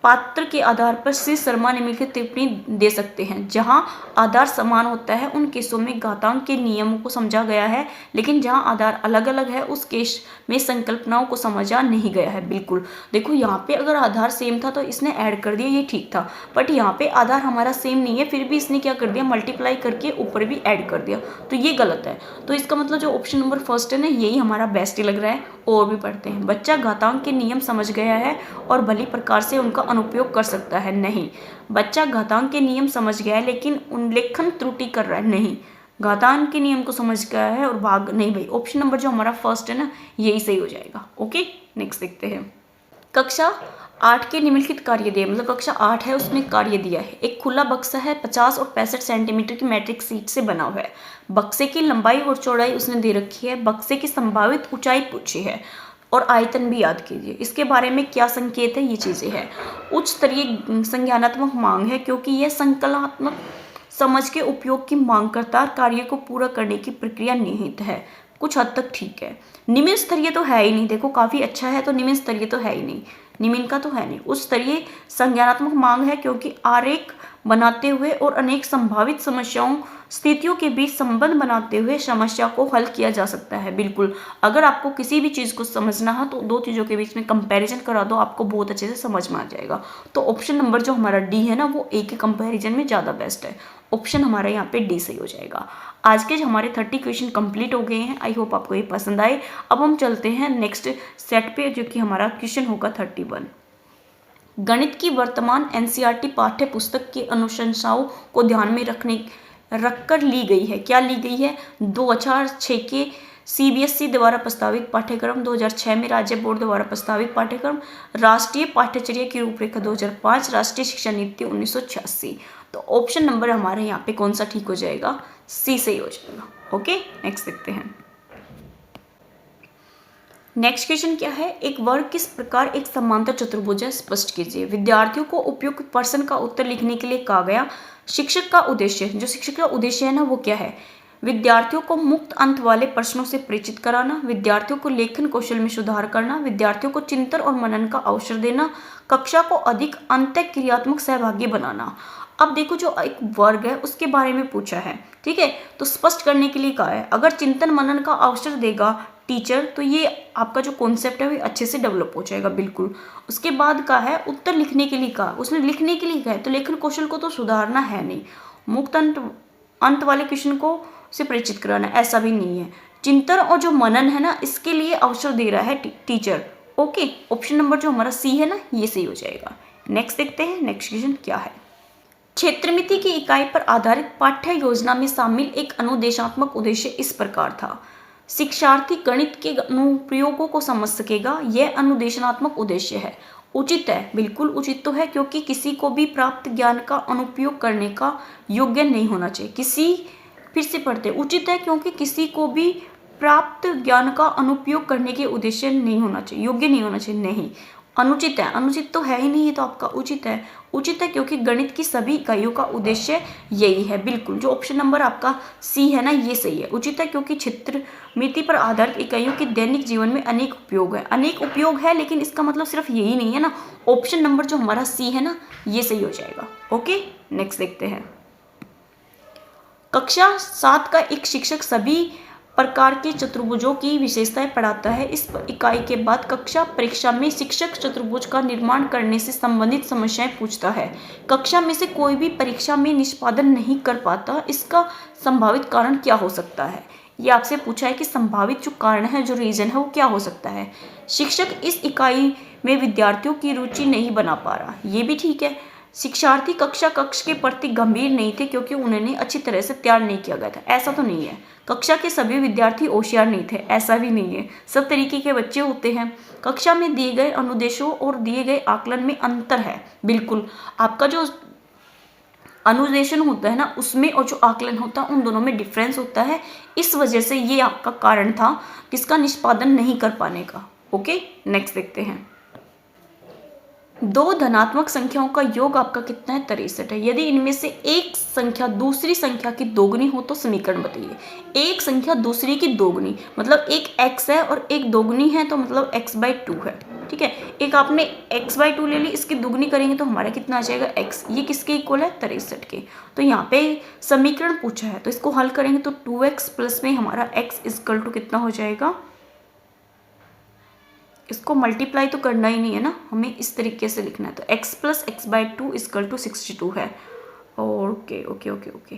पात्र के आधार पर श्री शर्मा निम्नलिखित टिप्पणी दे सकते हैं। जहां आधार समान होता है उन केसों में घातांक के नियमों को समझा गया है, लेकिन जहां आधार अलग अलग है उस केस में संकल्पनाओं को समझा नहीं गया है। बिल्कुल देखो, यहाँ पे अगर आधार सेम था तो इसने ऐड कर दिया, ये ठीक था। बट यहाँ पे आधार हमारा सेम नहीं है, फिर भी इसने क्या कर दिया, मल्टीप्लाई करके ऊपर भी ऐड कर दिया, तो ये गलत है। तो इसका मतलब जो ऑप्शन नंबर फर्स्ट है ना, यही हमारा बेस्ट ही लग रहा है। और भी पढ़ते हैं। बच्चा घातांक के नियम समझ गया है और भली प्रकार से उनका अनुप्रयोग कर सकता है नहीं। बच्चा घातांक के नियम समझ गया है लेकिन उल्लेखन त्रुटि कर रहा है नहीं। घातांक के नियम को समझ गया है और भाग नहीं। भाई ऑप्शन नंबर जो हमारा फर्स्ट है ना, यही सही हो जाएगा। ओके, नेक्स्ट देखते हैं। कक्षा 8 के निम्नलिखित कार्य दिए, मतलब कक्षा 8 है उसमें कार्य दिया है। एक खुला बक्सा है, 50 और 65 सेंटीमीटर की मैट्रिक शीट से बना हुआ है। बक्से की लंबाई और चौड़ाई उसने दे रखी है। बक्से की संभावित ऊंचाई पूछी है और आयतन भी याद कीजिए। इसके बारे में क्या संकेत है, ये चीजें हैं। उच्च स्तरीय संज्ञानात्मक मांग है क्योंकि यह संकल्पनात्मक समझ के उपयोग की मांग करता है। कार्य को पूरा करने की प्रक्रिया निहित है। कुछ हद तक ठीक है। निम्न स्तरीय तो है ही नहीं, देखो काफी अच्छा है तो निम्न स्तरीय तो है ही नहीं, निम्न का तो है नहीं। उच्च स्तरीय संज्ञानात्मक मांग है क्योंकि आरेख बनाते हुए और अनेक संभावित समस्याओं स्थितियों के बीच संबंध बनाते हुए समस्या को हल किया जा सकता है। बिल्कुल, अगर आपको किसी भी चीज़ को समझना हो तो दो चीज़ों के बीच में कंपैरिजन करा दो, आपको बहुत अच्छे से समझ में आ जाएगा। तो ऑप्शन नंबर जो हमारा डी है ना, वो ए के कंपैरिजन में ज़्यादा बेस्ट है। ऑप्शन हमारा यहाँ पे डी सही हो जाएगा। आज के जो हमारे 30 क्वेश्चन कंप्लीट हो गए हैं। आई होप आपको ये पसंद आए। अब हम चलते हैं नेक्स्ट सेट पे, जो कि हमारा क्वेश्चन होगा 31। गणित की वर्तमान एनसीईआरटी पाठ्य पुस्तक की अनुशंसाओं को ध्यान में रखकर ली गई है। क्या ली गई है? 2006 के सीबीएसई द्वारा प्रस्तावित पाठ्यक्रम, 2006 में राज्य बोर्ड द्वारा प्रस्तावित पाठ्यक्रम, राष्ट्रीय पाठ्यचर्या की रूपरेखा 2005, राष्ट्रीय शिक्षा नीति 1986। तो ऑप्शन नंबर हमारे यहाँ पे कौन सा ठीक हो जाएगा? सी सही हो जाएगा। ओके, नेक्स्ट देखते हैं। नेक्स्ट क्वेश्चन क्या है? एक वर्ग किस प्रकार एक समांतर चतुर्भुज है, स्पष्ट कीजिए। विद्यार्थियों को उपयुक्त प्रश्न का उत्तर लिखने के लिए कहा गया। शिक्षक का उद्देश्य, जो शिक्षक का उद्देश्य है ना, वो क्या है? विद्यार्थियों को मुक्त अंत वाले प्रश्नों से परिचित कराना, विद्यार्थियों को लेखन कौशल में सुधार करना, विद्यार्थियों को चिंतन और मनन का अवसर देना, कक्षा को अधिक अंतःक्रियात्मक सहभागी बनाना। अब देखो, जो एक वर्ग है उसके बारे में पूछा है, ठीक है, तो स्पष्ट करने के लिए कहा है। अगर चिंतन मनन का अवसर देगा टीचर, तो ये आपका जो कॉन्सेप्ट है वो अच्छे से डेवलप हो जाएगा। बिल्कुल। उसके बाद कहा है उत्तर लिखने के लिए कहा, उसने लिखने के लिए कहा है, तो लेखन कौशल को तो सुधारना है नहीं। मुक्त अंत वाले क्वेश्चन को से परिचित कराना, ऐसा भी नहीं है। चिंतन और जो मनन है ना, इसके लिए अवसर दे रहा है टीचर। ओके, ऑप्शन नंबर जो हमारा सी है ना, ये सही हो जाएगा। नेक्स्ट देखते हैं, नेक्स्ट क्वेश्चन क्या है। क्षेत्रमिति की इकाई पर आधारित पाठ्य योजना में शामिल एक अनुदेशात्मक उद्देश्य इस प्रकार था। शिक्षार्थी गणित के अनुप्रयोगों को समझ सकेगा, यह अनुदेशात्मक उद्देश्य है। उचित है, बिल्कुल उचित तो है, क्योंकि किसी को भी प्राप्त ज्ञान का अनुप्रयोग करने का योग्य नहीं होना चाहिए। फिर से पढ़ते, उचित है क्योंकि किसी को भी प्राप्त ज्ञान का अनुप्रयोग करने के उद्देश्य नहीं होना चाहिए, योग्य नहीं होना चाहिए, नहीं। अनुचित है, अनुचित तो है ही नहीं, ये तो आपका उचित है। उचित है क्योंकि गणित की सभी इकाइयों का उद्देश्य यही है, बिल्कुल। जो ऑप्शन नंबर आपका सी है ना, ये सही है। उचित है क्योंकि क्षेत्रमिति पर आधारित इकाइयों के दैनिक जीवन में अनेक उपयोग है। अनेक उपयोग है, लेकिन इसका मतलब सिर्फ यही नहीं है ना। ऑप्शन नंबर जो हमारा सी है ना, ये सही हो जाएगा। ओके, नेक्स्ट देखते हैं। कक्षा 7 का एक शिक्षक सभी प्रकार के चतुर्भुजों की विशेषताएं पढ़ाता है। इस इकाई के बाद कक्षा परीक्षा में शिक्षक चतुर्भुज का निर्माण करने से संबंधित समस्याएं पूछता है। कक्षा में से कोई भी परीक्षा में निष्पादन नहीं कर पाता, इसका संभावित कारण क्या हो सकता है? ये आपसे पूछा है कि संभावित जो कारण है, जो रीजन है, वो क्या हो सकता है। शिक्षक इस इकाई में विद्यार्थियों की रुचि नहीं बना पा रहा, ये भी ठीक है। शिक्षार्थी कक्ष के प्रति गंभीर नहीं थे क्योंकि उन्हें अच्छी तरह से तैयार नहीं किया गया था, ऐसा तो नहीं है। कक्षा के सभी विद्यार्थी होशियार नहीं थे, ऐसा भी नहीं है। सब तरीके के बच्चे होते हैं। कक्षा में दिए गए अनुदेशों और दिए गए आकलन में अंतर है, बिल्कुल। आपका जो अनुदेशन होता है ना, उसमें और जो आकलन होता है, उन दोनों में डिफरेंस होता है। इस वजह से ये आपका कारण था किसका निष्पादन नहीं कर पाने का। ओके, नेक्स्ट देखते हैं। दो धनात्मक संख्याओं का योग आपका कितना है? 63 है। यदि इनमें से एक संख्या दूसरी संख्या की दोगुनी हो तो समीकरण बताइए। एक संख्या दूसरी की दोगुनी मतलब एक x है और एक दोगुनी है, तो मतलब x/2 है, ठीक है। एक आपने x/2 ले ली, इसकी दुगुनी करेंगे तो हमारा कितना आ जाएगा x। ये किसके इक्वल है? 63 के। तो यहाँ पे समीकरण पूछा है, तो इसको हल करेंगे तो 2x प्लस में हमारा x इक्वल टू कितना हो जाएगा। इसको मल्टीप्लाई तो करना ही नहीं है ना, हमें इस तरीके से लिखना है। तो x plus x/2 equal to 62 है। ओके ओके ओके ओके,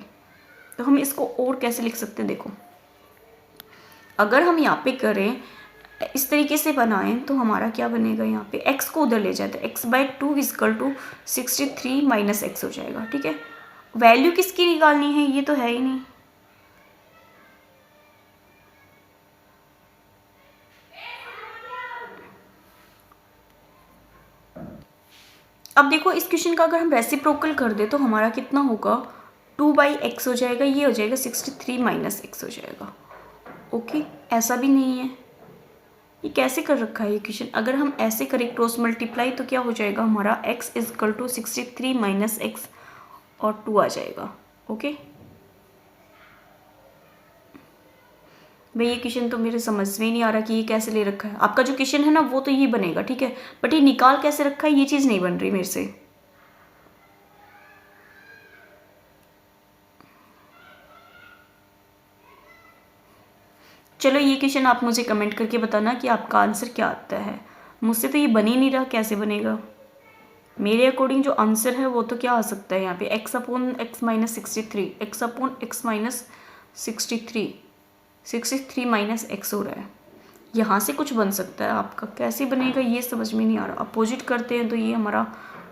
तो हम इसको और कैसे लिख सकते हैं? देखो, अगर हम यहाँ पे करें इस तरीके से बनाएं तो हमारा क्या बनेगा, यहाँ पे x को उधर ले जाते हैं, x/2 equal to 63 minus x हो जाएगा, ठीक है। वैल्यू किसकी निकालनी है? ये तो है ही नहीं। अब देखो, इस क्वेश्चन का अगर हम रेसिप्रोकल कर दे तो हमारा कितना होगा, 2/x हो जाएगा, ये हो जाएगा 63 माइनस x हो जाएगा। ओके, ऐसा भी नहीं है। ये कैसे कर रखा है ये क्वेश्चन? अगर हम ऐसे करें क्रॉस मल्टीप्लाई तो क्या हो जाएगा हमारा, x equal to 63 minus x और 2 आ जाएगा। ओके भाई, ये क्वेश्चन तो मेरे समझ में ही नहीं आ रहा कि ये कैसे ले रखा है। आपका जो क्वेश्चन है ना, वो तो ये बनेगा, ठीक है, बट ये निकाल कैसे रखा है, ये चीज़ नहीं बन रही मेरे से। चलो, ये क्वेश्चन आप मुझे कमेंट करके बताना कि आपका आंसर क्या आता है। मुझसे तो ये बन ही नहीं रहा, कैसे बनेगा। मेरे अकॉर्डिंग जो आंसर है वो तो क्या आ सकता है यहाँ पे, x/x minus 63, x/x minus 63 minus x हो रहा है। यहाँ से कुछ बन सकता है आपका, कैसे बनेगा ये समझ में नहीं आ रहा। अपोजिट करते हैं तो ये हमारा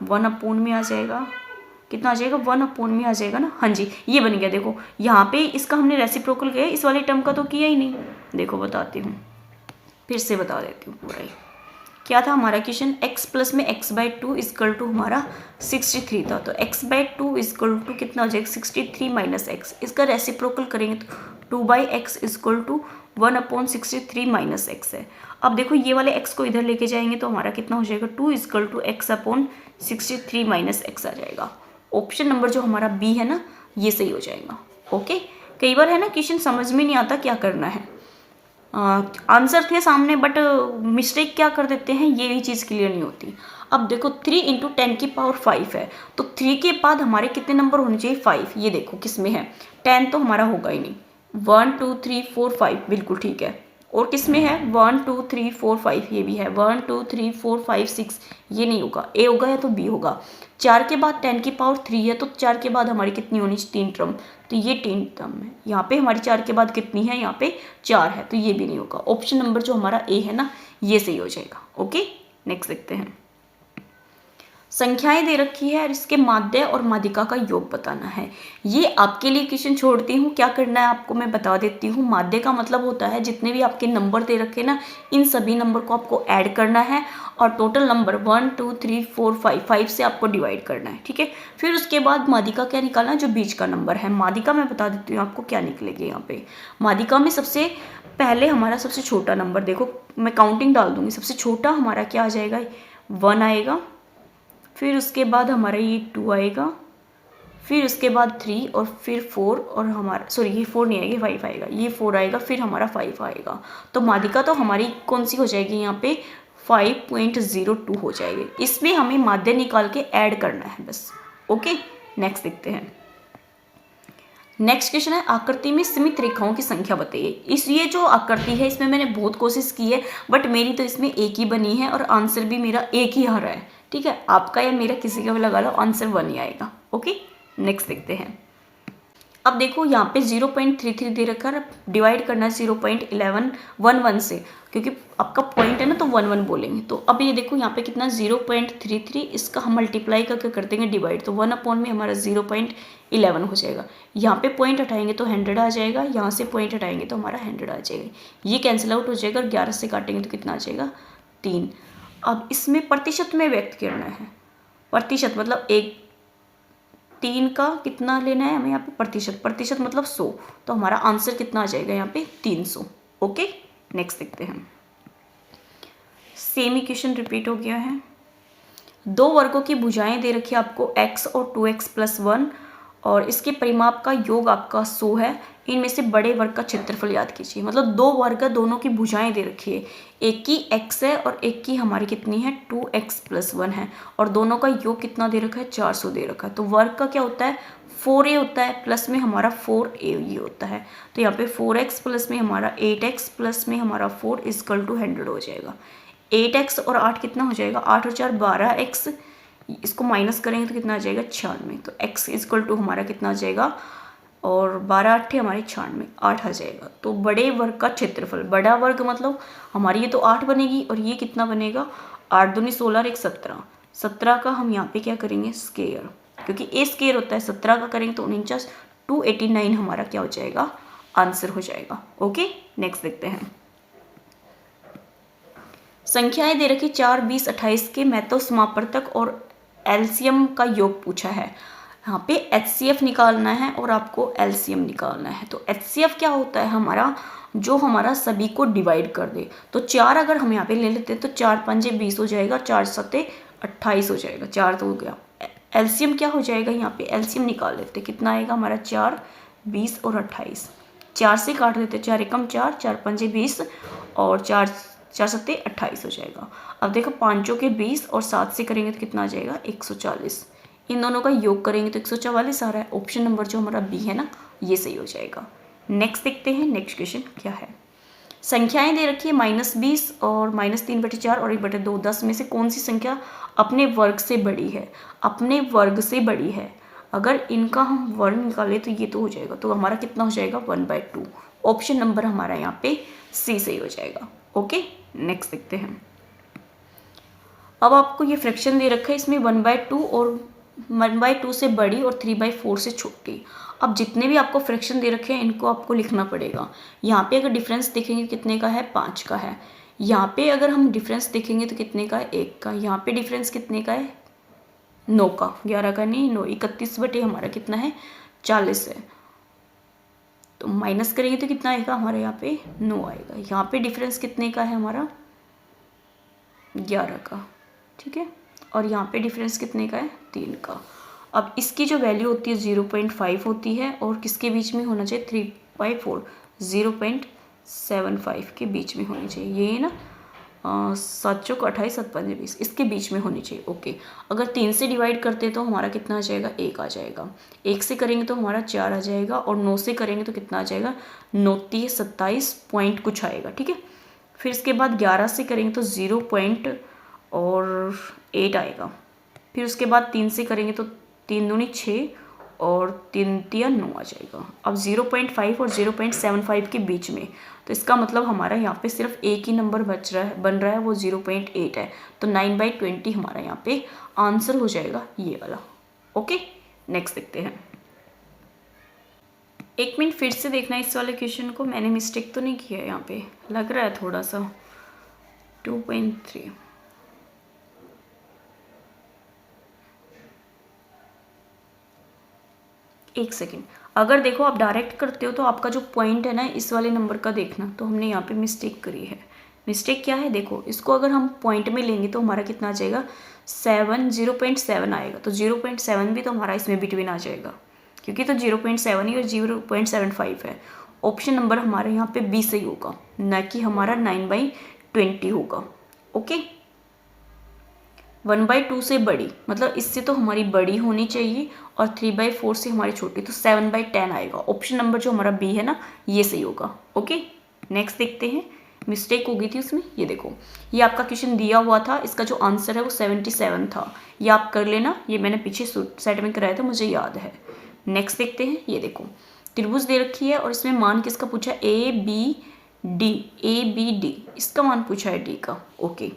1/, में आ जाएगा। कितना आ जाएगा? 1/, में आ जाएगा ना। हाँ जी, ये बन गया। देखो यहाँ पे इसका हमने रेसिप्रोकल किया, इस वाले टर्म का तो किया ही नहीं। देखो बताती हूँ, फिर से बता देती हूँ पूरा ही। क्या था हमारा क्वेश्चन, x प्लस में x/2 इक्वल टू हमारा 63 था, तो x/2 इक्वल टू कितना हो जाएगा, 63 माइनस x। इसका रेसिप्रोकल करेंगे तो 2/x equal to 1/63 minus x है। अब देखो, ये वाले x को इधर लेके जाएंगे तो हमारा कितना हो जाएगा, 2 equal to x/63 minus x आ जाएगा। ऑप्शन नंबर जो हमारा बी है ना, ये सही हो जाएगा। ओके, कई बार है ना क्वेश्चन समझ में नहीं आता क्या करना है। आंसर थे सामने बट मिस्टेक क्या कर देते हैं, ये भी चीज़ क्लियर नहीं होती। अब देखो 3 × 10 की पावर 5 है, तो 3 के बाद हमारे कितने नंबर होने चाहिए, 5। ये देखो किस में है, 10 तो हमारा होगा ही नहीं। 1 2 3 4 5, बिल्कुल ठीक है। और किस में है 1 2 3 4 5, ये भी है 1 2 3 4 5 6, ये नहीं होगा, ए होगा या तो बी होगा। 4 के बाद 10 की पावर 3 है, तो 4 के बाद हमारी कितनी होनी चाहिए 3 टर्म, तो ये 3 टर्म है। यहाँ पे हमारी 4 के बाद कितनी है, यहाँ पे 4 है, तो ये भी नहीं होगा। ऑप्शन नंबर जो हमारा ए है ना, ये सही हो जाएगा। ओके, नेक्स्ट देखते हैं। संख्याएं दे रखी है और इसके माध्य और माध्यिका का योग बताना है। ये आपके लिए क्वेश्चन छोड़ती हूँ, क्या करना है आपको मैं बता देती हूँ। माध्य का मतलब होता है जितने भी आपके नंबर दे रखे ना, इन सभी नंबर को आपको ऐड करना है और टोटल नंबर 1 2 3 4 5 से आपको डिवाइड करना है, ठीक है। फिर उसके बाद माध्यिका क्या निकालना है, जो बीच का नंबर है। माध्यिका मैं बता देती हूँ आपको क्या निकलेगी यहाँ पे। माध्यिका में सबसे पहले हमारा सबसे छोटा नंबर, देखो मैं काउंटिंग डाल दूंगी, सबसे छोटा हमारा क्या आ जाएगा 1 आएगा, फिर उसके बाद हमारा ये 2 आएगा, फिर उसके बाद 3 और फिर 4 और हमारा सॉरी ये 4 नहीं आएगी 5 आएगा, ये 4 आएगा, फिर हमारा 5 आएगा। तो माध्यिका तो हमारी कौन सी हो जाएगी यहाँ पे 5.02 हो जाएगी। इसमें हमें माध्य निकाल के ऐड करना है बस। ओके, नेक्स्ट देखते हैं। नेक्स्ट क्वेश्चन है, आकृति में सीमित रेखाओं की संख्या बताइए। इस ये जो आकृति है इसमें मैंने बहुत कोशिश की है, बट मेरी तो इसमें एक ही बनी है और आंसर भी मेरा एक ही आ रहा है, ठीक है। आपका या मेरा किसी का भी लगा लो, आंसर 1 ही आएगा। ओके, नेक्स्ट देखते हैं। अब देखो यहाँ पे 0.33 दे रखा है, डिवाइड करना है 0.11 से, क्योंकि आपका पॉइंट है ना तो 1 बोलेंगे। तो अब ये देखो यहाँ पे कितना 0.33, इसका हम मल्टीप्लाई करके कर देंगे डिवाइड, तो 1 अपॉन में हमारा 0.11 हो जाएगा। यहाँ पे पॉइंट हटाएंगे तो 100 आ जाएगा, यहाँ से पॉइंट हटाएंगे तो हमारा 100 आ जाएगा, ये कैंसिल आउट हो जाएगा। 11 से काटेंगे तो कितना आ जाएगा 3। अब इसमें प्रतिशत में व्यक्त करना है, प्रतिशत मतलब 3 का कितना लेना है हमें यहाँ पे प्रतिशत मतलब 100, तो हमारा आंसर कितना आ जाएगा यहाँ पे 300। ओके, नेक्स्ट देखते हैं। सेम इक्वेशन रिपीट हो गया है। 2 वर्गों की भुजाएं दे रखी है आपको x और 2x + 1 और इसके परिमाप का योग आपका 100 है। इनमें से बड़े वर्ग का क्षेत्रफल याद कीजिए। मतलब 2 वर्ग दोनों की भुजाएं दे रखी है, एक की x है और एक की हमारी कितनी है 2x + 1 है, और दोनों का योग कितना दे रखा है 400 दे रखा है। तो वर्ग का क्या होता है 4a होता है, प्लस में हमारा 4a ये होता है। तो यहाँ पे 4x प्लस में हमारा 8x प्लस में हमारा 4 = 100 हो जाएगा। 8x और 8 कितना हो जाएगा, 8 और 4 12x, इसको माइनस करेंगे तो कितना आ जाएगा 96। तो x = हमारा कितना आ जाएगा, और 12 8 हमारे 96, 8 आ जाएगा। तो बड़े वर्ग का क्षेत्रफल, बड़ा वर्ग मतलब हमारी ये तो 8 बनेगी और ये कितना बनेगा 8 दूनी 16 और 1 17, 17 का हम यहाँ पे क्या करेंगे स्क्वायर, क्योंकि ए स्क्वायर होता है। 17 का करेंगे तो 49, 289 हमारा क्या हो जाएगा आंसर हो जाएगा। ओके, नेक्स्ट देखते हैं। संख्याएं दे रखी 4 20 28 के महत्व समापवर्तक और एलसीएम का योग पूछा है। यहाँ पे एचसीएफ निकालना है और आपको एलसीएम निकालना है। तो एचसीएफ क्या होता है हमारा, जो हमारा सभी को डिवाइड कर दे। तो 4 अगर हम यहाँ पे ले लेते हैं तो 4 5 20 हो जाएगा, 4 7 28 हो जाएगा, 4 तो हो गया। एलसीएम क्या हो जाएगा, यहाँ पे एलसीएम निकाल लेते हैं, कितना आएगा हमारा 4 20 और 28, 4 से काट देते, 4 एकम 4, 4 5 20 और 4 7 28 हो जाएगा। अब देखो 5 के 20 और 7 से करेंगे तो कितना आ जाएगा 140, इन दोनों का योग करेंगे तो 144 आ रहा है। ऑप्शन नंबर जो हमारा बी है ना, ये सही हो जाएगा। नेक्स्ट देखते हैं, नेक्स्ट क्वेश्चन क्या है। संख्याएं दे रखी है -20 और -3/4 और 1/2। 10 में से कौन सी संख्या अपने वर्ग से बड़ी है, अपने वर्ग से बड़ी है। अगर इनका हम वर्ग निकालें तो ये तो हो जाएगा, तो हमारा कितना हो जाएगा 1/2। ऑप्शन नंबर हमारा यहाँ पे सी सही हो जाएगा। ओके, नेक्स्ट देखते हैं। अब आपको ये फ्रैक्शन दे रखा है, इसमें 1/2 और 1/2 से बड़ी और 3/4 से छोटी। अब जितने भी आपको फ्रैक्शन दे रखे हैं इनको आपको लिखना पड़ेगा। यहाँ पे अगर डिफरेंस देखेंगे कितने का है 5 का है, यहाँ पे अगर हम डिफरेंस देखेंगे तो कितने का है 1 का, यहाँ पे डिफरेंस कितने का है 9 का, 11 का नहीं 9, 31 बटे हमारा कितना है 40 है। तो माइनस करेंगे तो कितना आएगा हमारा यहाँ पे 9 आएगा। यहाँ पे डिफरेंस कितने का है हमारा 11 का, ठीक है, और यहाँ पे डिफरेंस कितने का है 3 का। अब इसकी जो वैल्यू होती है 0.5 होती है और किसके बीच में होना चाहिए 3/4, 0.75 के बीच में होनी चाहिए, ये है ना। 7 चौक 28, 7 पंजे 20, इसके बीच में होनी चाहिए। ओके, अगर 3 से डिवाइड करते तो हमारा कितना आ जाएगा, 1 आ जाएगा। 1 से करेंगे तो हमारा 4 आ जाएगा, और 9 से करेंगे तो कितना आ जाएगा, 9 30 27 पॉइंट कुछ आएगा। ठीक है, फिर इसके बाद 11 से करेंगे तो 0.8 आएगा। फिर उसके बाद 3 से करेंगे तो 3 दूनी 6 और 3 तिया 9 आ जाएगा। अब 0.5 और 0.75 के बीच में, तो इसका मतलब हमारा यहाँ पे सिर्फ एक ही नंबर बन रहा है, वो 0.8 है। तो 9/20 हमारा यहाँ पे आंसर हो जाएगा ये वाला। ओके, नेक्स्ट देखते हैं। एक मिनट फिर से देखना इस वाले क्वेश्चन को, मैंने मिस्टेक तो नहीं किया है यहाँ पे, लग रहा है थोड़ा सा। 2.3, एक सेकेंड। अगर देखो आप डायरेक्ट करते हो तो आपका जो पॉइंट है ना इस वाले नंबर का देखना, तो हमने यहाँ पे मिस्टेक करी है। मिस्टेक क्या है, देखो इसको अगर हम पॉइंट में लेंगे तो हमारा कितना आ जाएगा, 0.7 आएगा। तो 0.7 भी तो हमारा इसमें बिटवीन आ जाएगा, क्योंकि तो 0.7 ही और 0.75 है। ऑप्शन नंबर हमारे यहाँ पे बी सही होगा, ना कि हमारा 9/20 होगा। ओके, 1/2 से बड़ी, मतलब इससे तो हमारी बड़ी होनी चाहिए, और 3/4 से हमारी छोटी, तो 7/10 आएगा। ऑप्शन नंबर जो हमारा बी है ना, ये सही होगा। ओके, नेक्स्ट देखते हैं। मिस्टेक हो गई थी उसमें, ये देखो, ये आपका क्वेश्चन दिया हुआ था, इसका जो आंसर है वो 77 था। ये आप कर लेना, ये मैंने पीछे सेट में कराया था, मुझे याद है। नेक्स्ट देखते हैं। ये देखो, त्रिभुज दे रखी है और इसमें मान किसका पूछा है, ABD, इसका मान पूछा है डी का। ओके,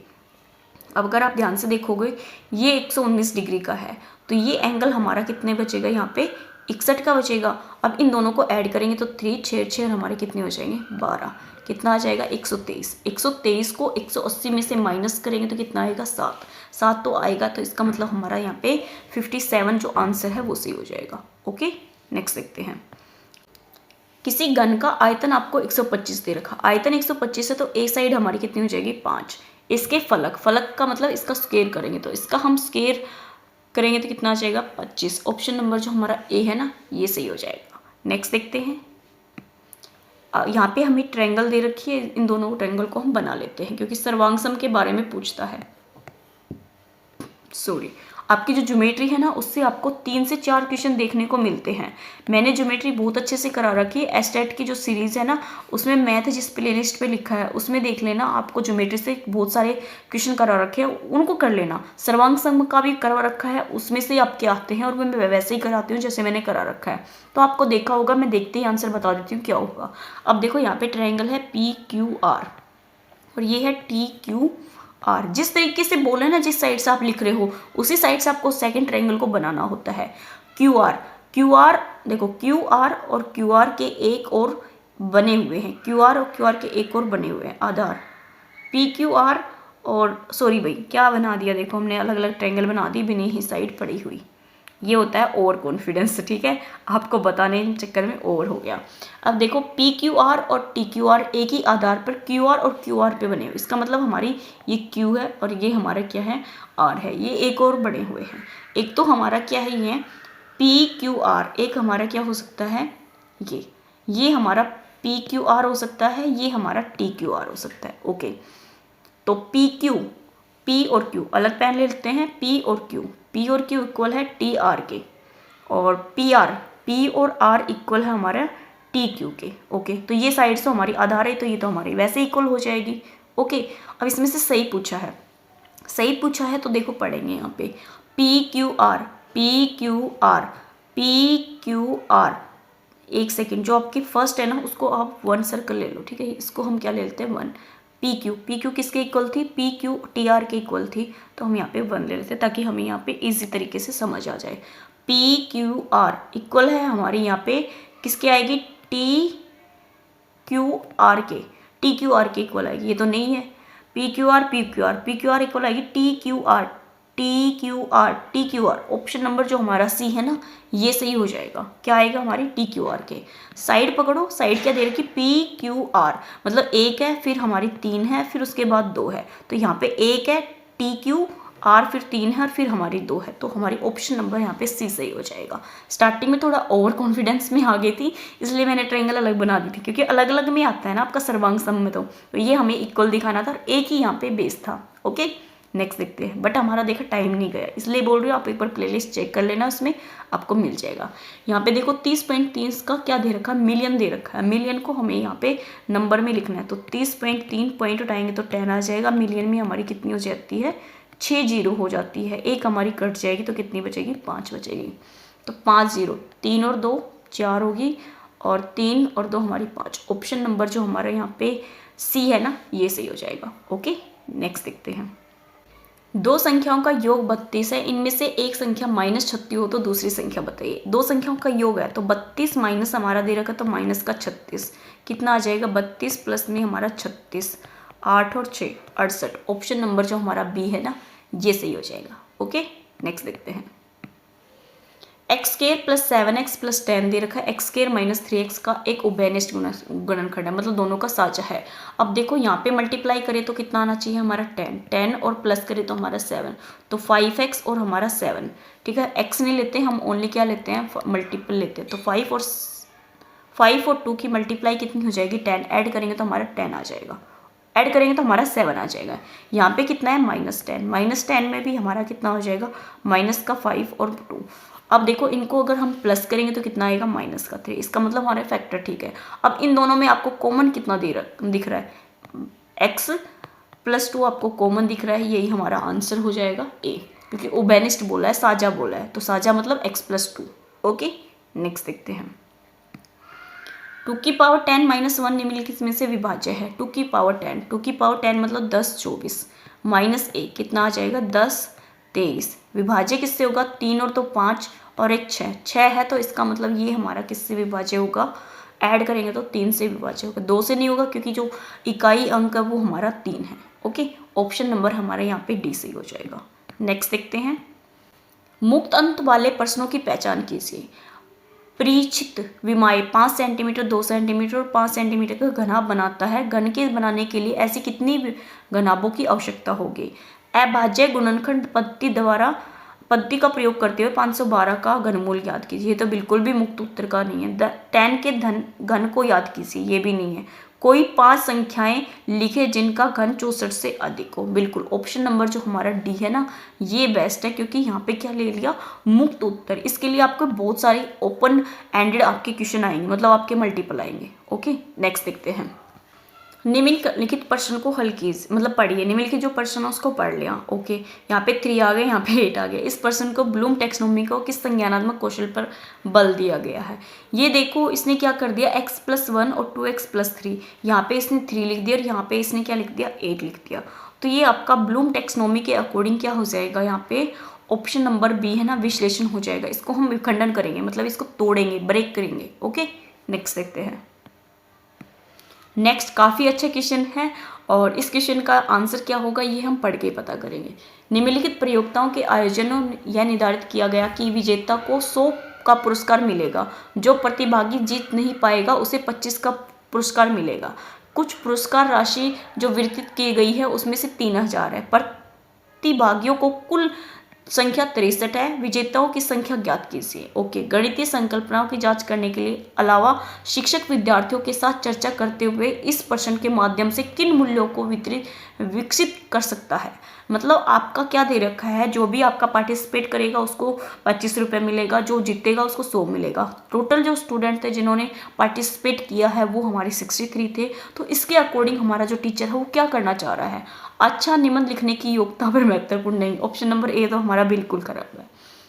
अब अगर आप ध्यान से देखोगे ये 119 डिग्री का है, तो ये एंगल हमारा कितने बचेगा, यहाँ पे 61 का बचेगा। अब इन दोनों को ऐड करेंगे तो 3 6 6 हमारे कितने हो जाएंगे, 12। कितना आ जाएगा, 123। 123 को 180 में से माइनस करेंगे तो कितना आएगा, 7 तो आएगा। तो इसका मतलब हमारा यहाँ पे 57 जो आंसर है वो सही हो जाएगा। ओके, नेक्स्ट देखते हैं। किसी घन का आयतन आपको 125 दे रखा, आयतन 125 है, तो ए साइड हमारी कितनी हो जाएगी, 5। इसके फलक का मतलब इसका स्क्वायर करेंगे, तो इसका हम स्क्वायर करेंगे तो कितना आ जाएगा, 25। ऑप्शन नंबर जो हमारा ए है ना, ये सही हो जाएगा। नेक्स्ट देखते हैं। यहाँ पे हमें ट्रायंगल दे रखी है, इन दोनों ट्रायंगल को हम बना लेते हैं, क्योंकि सर्वांगसम के बारे में पूछता है। सॉरी, आपकी जो ज्योमेट्री है ना, उससे आपको 3 से 4 क्वेश्चन देखने को मिलते हैं। मैंने ज्योमेट्री बहुत अच्छे से करा रखी है। एस्टेट की जो सीरीज़ है ना, उसमें मैथ जिस प्लेलिस्ट पे लिखा है उसमें देख लेना, आपको ज्योमेट्री से बहुत सारे क्वेश्चन करा रखे हैं, उनको कर लेना। सर्वांग सम का भी करवा रखा है, उसमें से आपके आते हैं, और मैं वैसे ही कराती हूँ जैसे मैंने करा रखा है। तो आपको देखा होगा, मैं देखते ही आंसर बता देती हूँ क्या होगा। अब देखो, यहाँ पे ट्रायंगल है PQR और ये है TQR। जिस तरीके से बोले ना, जिस साइड से आप लिख रहे हो उसी साइड से आपको सेकंड ट्रायंगल को बनाना होता है। QR देखो, QR और QR के एक और बने हुए हैं, QR और QR के एक और बने हुए हैं आधार। PQR और सॉरी भाई, क्या बना दिया, देखो हमने अलग अलग ट्रायंगल बना दी, बिनी ही साइड पड़ी हुई। ये होता है ओवर कॉन्फिडेंस, ठीक है, आपको बताने के चक्कर में ओवर हो गया। अब देखो, PQR और TQR एक ही आधार पर QR और QR पे बने हुए, इसका मतलब हमारी ये Q है और ये हमारा क्या है, R है। ये एक और बने हुए हैं, एक तो हमारा क्या है, ये PQR, एक हमारा क्या हो सकता है, ये हमारा PQR हो सकता है, ये हमारा TQR हो सकता है। ओके, तो P और Q अलग पेन ले लेते हैं, P और Q इक्वल है TR के, और P और R इक्वल है हमारा TQ के। ओके, तो ये साइड से हमारी आधार है, तो ये तो हमारी वैसे इक्वल हो जाएगी। ओके, अब इसमें से सही पूछा है, तो देखो पढ़ेंगे यहाँ पे PQR। एक सेकेंड, जो आपकी फर्स्ट है ना, उसको आप 1 सर्कल ले लो, ठीक है, इसको हम क्या ले लेते हैं, 1। PQ किसके इक्वल थी, PQ TR के इक्वल थी, तो हम यहाँ पे 1 ले लेते हैं, ताकि हमें यहाँ पे इजी तरीके से समझ आ जाए। PQR इक्वल है हमारी यहाँ पे किसके आएगी, TQR के इक्वल आएगी, ये तो नहीं है। PQR इक्वल आएगी TQR। ऑप्शन नंबर जो हमारा C है ना, ये सही हो जाएगा। क्या आएगा हमारी, TQR के। साइड पकड़ो, साइड क्या दे रखी, PQR, मतलब 1 है, फिर हमारी 3 है, फिर उसके बाद 2 है, तो यहाँ पे 1 है, TQR आर फिर 3 है और फिर हमारी 2 है, तो हमारी ऑप्शन नंबर यहाँ पे सी सही हो जाएगा। स्टार्टिंग में थोड़ा ओवर कॉन्फिडेंस में आ गई थी, इसलिए मैंने ट्रायंगल अलग बना दी थी, क्योंकि अलग अलग में आता है ना आपका सर्वांग सम में, तो ये हमें इक्वल दिखाना था और एक ही यहाँ पे बेस था। ओके, नेक्स्ट देखते हैं। बट हमारा देखा टाइम नहीं गया, इसलिए बोल रही हूँ आप एक बार प्लेलिस्ट चेक कर लेना, उसमें आपको मिल जाएगा। यहाँ पे देखो 30.30 का क्या दे रखा है, मिलियन दे रखा है। मिलियन को हमें यहाँ पे नंबर में लिखना है, तो 30.3 पॉइंट उठाएंगे तो 10 आ जाएगा। मिलियन में हमारी कितनी हो जाती है, 6 जीरो हो जाती है, एक हमारी कट जाएगी तो कितनी बचेगी, 5 बचेगी। तो 5 जीरो, 3 और 2 4 होगी, और 3 और 2 हमारी 5। ऑप्शन नंबर जो हमारा यहाँ पे सी है ना, ये सही हो जाएगा। ओके, नेक्स्ट देखते हैं। दो संख्याओं का योग 32 है, इनमें से एक संख्या -36 हो तो दूसरी संख्या बताइए। दो संख्याओं का योग है तो 32 माइनस हमारा दे रखा तो माइनस का 36, कितना आ जाएगा, 32 प्लस में हमारा 36, 8 और 6 68। ऑप्शन नंबर जो हमारा बी है ना, ये सही हो जाएगा। ओके, नेक्स्ट देखते हैं। X square plus 7x plus 10 दे रखा है। एक्स स्केयर माइनस 3x का एक उभयनिष्ठ गुणनखंड है, मतलब दोनों का साझा है। अब देखो यहाँ पे मल्टीप्लाई करें तो कितना आना चाहिए हमारा 10 और प्लस करें तो हमारा 7, तो 5x और हमारा 7। ठीक है, x नहीं लेते हम, ओनली क्या लेते हैं, मल्टीपल लेते हैं। तो 5 और 2 की मल्टीप्लाई कितनी हो जाएगी, 10। ऐड करेंगे तो हमारा 10 आ जाएगा, ऐड करेंगे तो हमारा 7 आ जाएगा। यहाँ पे कितना है, -10। -10 में भी हमारा कितना हो जाएगा, माइनस का 5 और 2। अब देखो इनको अगर हम प्लस करेंगे तो कितना आएगा, माइनस का 3। इसका मतलब हमारे फैक्टर ठीक है। अब इन दोनों में आपको कॉमन कितना दिख रहा है, x प्लस 2 आपको कॉमन दिख रहा है, यही हमारा आंसर हो जाएगा ए, क्योंकि ओबेनिस्ट बोला है, साझा बोला है, तो साझा मतलब x प्लस 2। ओके, नेक्स्ट देखते हैं। 2 की पावर 10 माइनस 1 निम्नलिखित में से विभाज्य है। 2 की पावर 10, 2 की पावर 10 मतलब 10 24 माइनस 1 कितना आ जाएगा, 10 23। विभाज्य किससे होगा, 3 और 2 5 और एक 6 है, तो इसका मतलब ये हमारा किससे विभाज्य होगा, ऐड करेंगे तो 3 से विभाज्य होगा। 2 से नहीं होगा क्योंकि जो इकाई अंक है वो हमारा 3 है। ओके, ऑप्शन नंबर हमारे यहाँ पे डी सही हो जाएगा। नेक्स्ट देखते हैं। मुक्त अंत वाले प्रश्नों की पहचान कीजिए। परिचित विमाएं 5 सेंटीमीटर 2 सेंटीमीटर और 5 सेंटीमीटर का घनाभ बनाता है। घन के बनाने के लिए ऐसी कितनी घनाभों की आवश्यकता होगी। अभाज्य गुणनखंड पद्धति का प्रयोग करते हुए 512 का घनमूल याद कीजिए। ये तो बिल्कुल भी मुक्त उत्तर का नहीं है। 10 के घन को याद कीजिए, ये भी नहीं है। कोई 5 संख्याएं लिखे जिनका घन 64 से अधिक हो। बिल्कुल ऑप्शन नंबर जो हमारा डी है ना, ये बेस्ट है, क्योंकि यहाँ पे क्या ले लिया, मुक्त उत्तर। इसके लिए आपको बहुत सारे ओपन एंडेड आपके क्वेश्चन आएंगे, मतलब आपके मल्टीपल आएंगे। ओके, नेक्स्ट देखते हैं। निम्नलिखित प्रश्न को हल कीजिए, मतलब पढ़िए। निम्नलिखित जो प्रश्न है उसको पढ़ लिया। ओके, यहाँ पे 3 आ गए, यहाँ पे 8 आ गए। इस प्रश्न को ब्लूम टैक्सोनॉमी को किस संज्ञानात्मक कौशल पर बल दिया गया है। ये देखो इसने क्या कर दिया, x + 1 और 2x + 3, यहाँ पे इसने 3 लिख दिया और यहाँ पे इसने क्या लिख दिया, 8 लिख दिया। तो ये आपका ब्लूम टैक्सोनॉमी के अकॉर्डिंग क्या हो जाएगा, यहाँ पे ऑप्शन नंबर बी है ना, विश्लेषण हो जाएगा। इसको हम विखंडन करेंगे, मतलब इसको तोड़ेंगे, ब्रेक करेंगे। ओके, नेक्स्ट देखते हैं। नेक्स्ट काफ़ी अच्छा क्वेश्चन है और इस क्वेश्चन का आंसर क्या होगा ये हम पढ़ के पता करेंगे। निम्नलिखित प्रतियोगिताओं के आयोजनों यह निर्धारित किया गया कि विजेता को 100 का पुरस्कार मिलेगा, जो प्रतिभागी जीत नहीं पाएगा उसे 25 का पुरस्कार मिलेगा। कुछ पुरस्कार राशि जो वितरित की गई है उसमें से 3000 है। प्रतिभागियों को कुल संख्या 63 है। विजेताओं की संख्या ज्ञात कीजिए। ओके, गणितीय संकल्पनाओं की जांच करने के लिए अलावा शिक्षक विद्यार्थियों के साथ चर्चा करते हुए इस प्रश्न के माध्यम से किन मूल्यों को विकसित कर सकता है। मतलब आपका क्या दे रखा है, जो भी आपका पार्टिसिपेट करेगा उसको 25 रुपये मिलेगा, जो जीतेगा उसको 100 मिलेगा। टोटल जो स्टूडेंट थे जिन्होंने पार्टिसिपेट किया है वो हमारे 63 थे। तो इसके अकॉर्डिंग हमारा जो टीचर है वो क्या करना चाह रहा है, अच्छा निबंध लिखने की योग्यता पर महत्वपूर्ण नहीं। ऑप्शन नंबर ए तो हमारा बिल्कुल खराब है।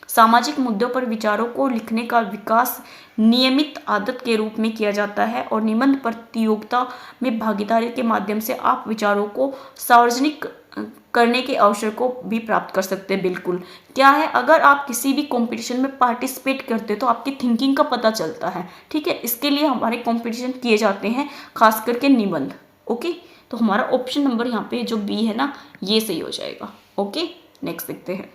सामाजिक मुद्दों पर विचारों को लिखने का विकास नियमित आदत के रूप में किया जाता है और निबंध प्रतियोगिता में भागीदारी के माध्यम से आप विचारों को सार्वजनिक करने के अवसर को भी प्राप्त कर सकते हैं। बिल्कुल क्या है, अगर आप किसी भी कंपटीशन में पार्टिसिपेट करते हो तो आपकी थिंकिंग का पता चलता है। ठीक है, इसके लिए हमारे कंपटीशन किए जाते हैं, खास करके निबंध। ओके, तो हमारा ऑप्शन नंबर यहाँ पे जो बी है ना, ये सही हो जाएगा। ओके, नेक्स्ट देखते हैं।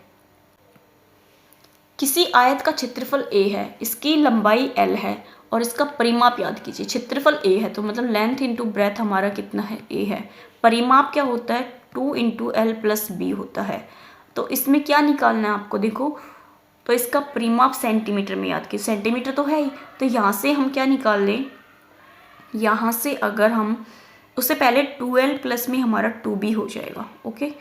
किसी आयत का क्षेत्रफल a है, इसकी लंबाई l है और इसका परिमाप याद कीजिए। क्षेत्रफल a है तो मतलब लेंथ इंटू ब्रेथ हमारा कितना है, a है। परिमाप क्या होता है, 2 × l + b होता है। तो इसमें क्या निकालना है आपको, देखो तो इसका परिमाप सेंटीमीटर में याद कीजिए, सेंटीमीटर तो है ही, तो यहाँ से हम क्या निकाल लें, यहाँ से अगर हम उससे पहले 2l प्लस में हमारा 2b हो जाएगा। ओके,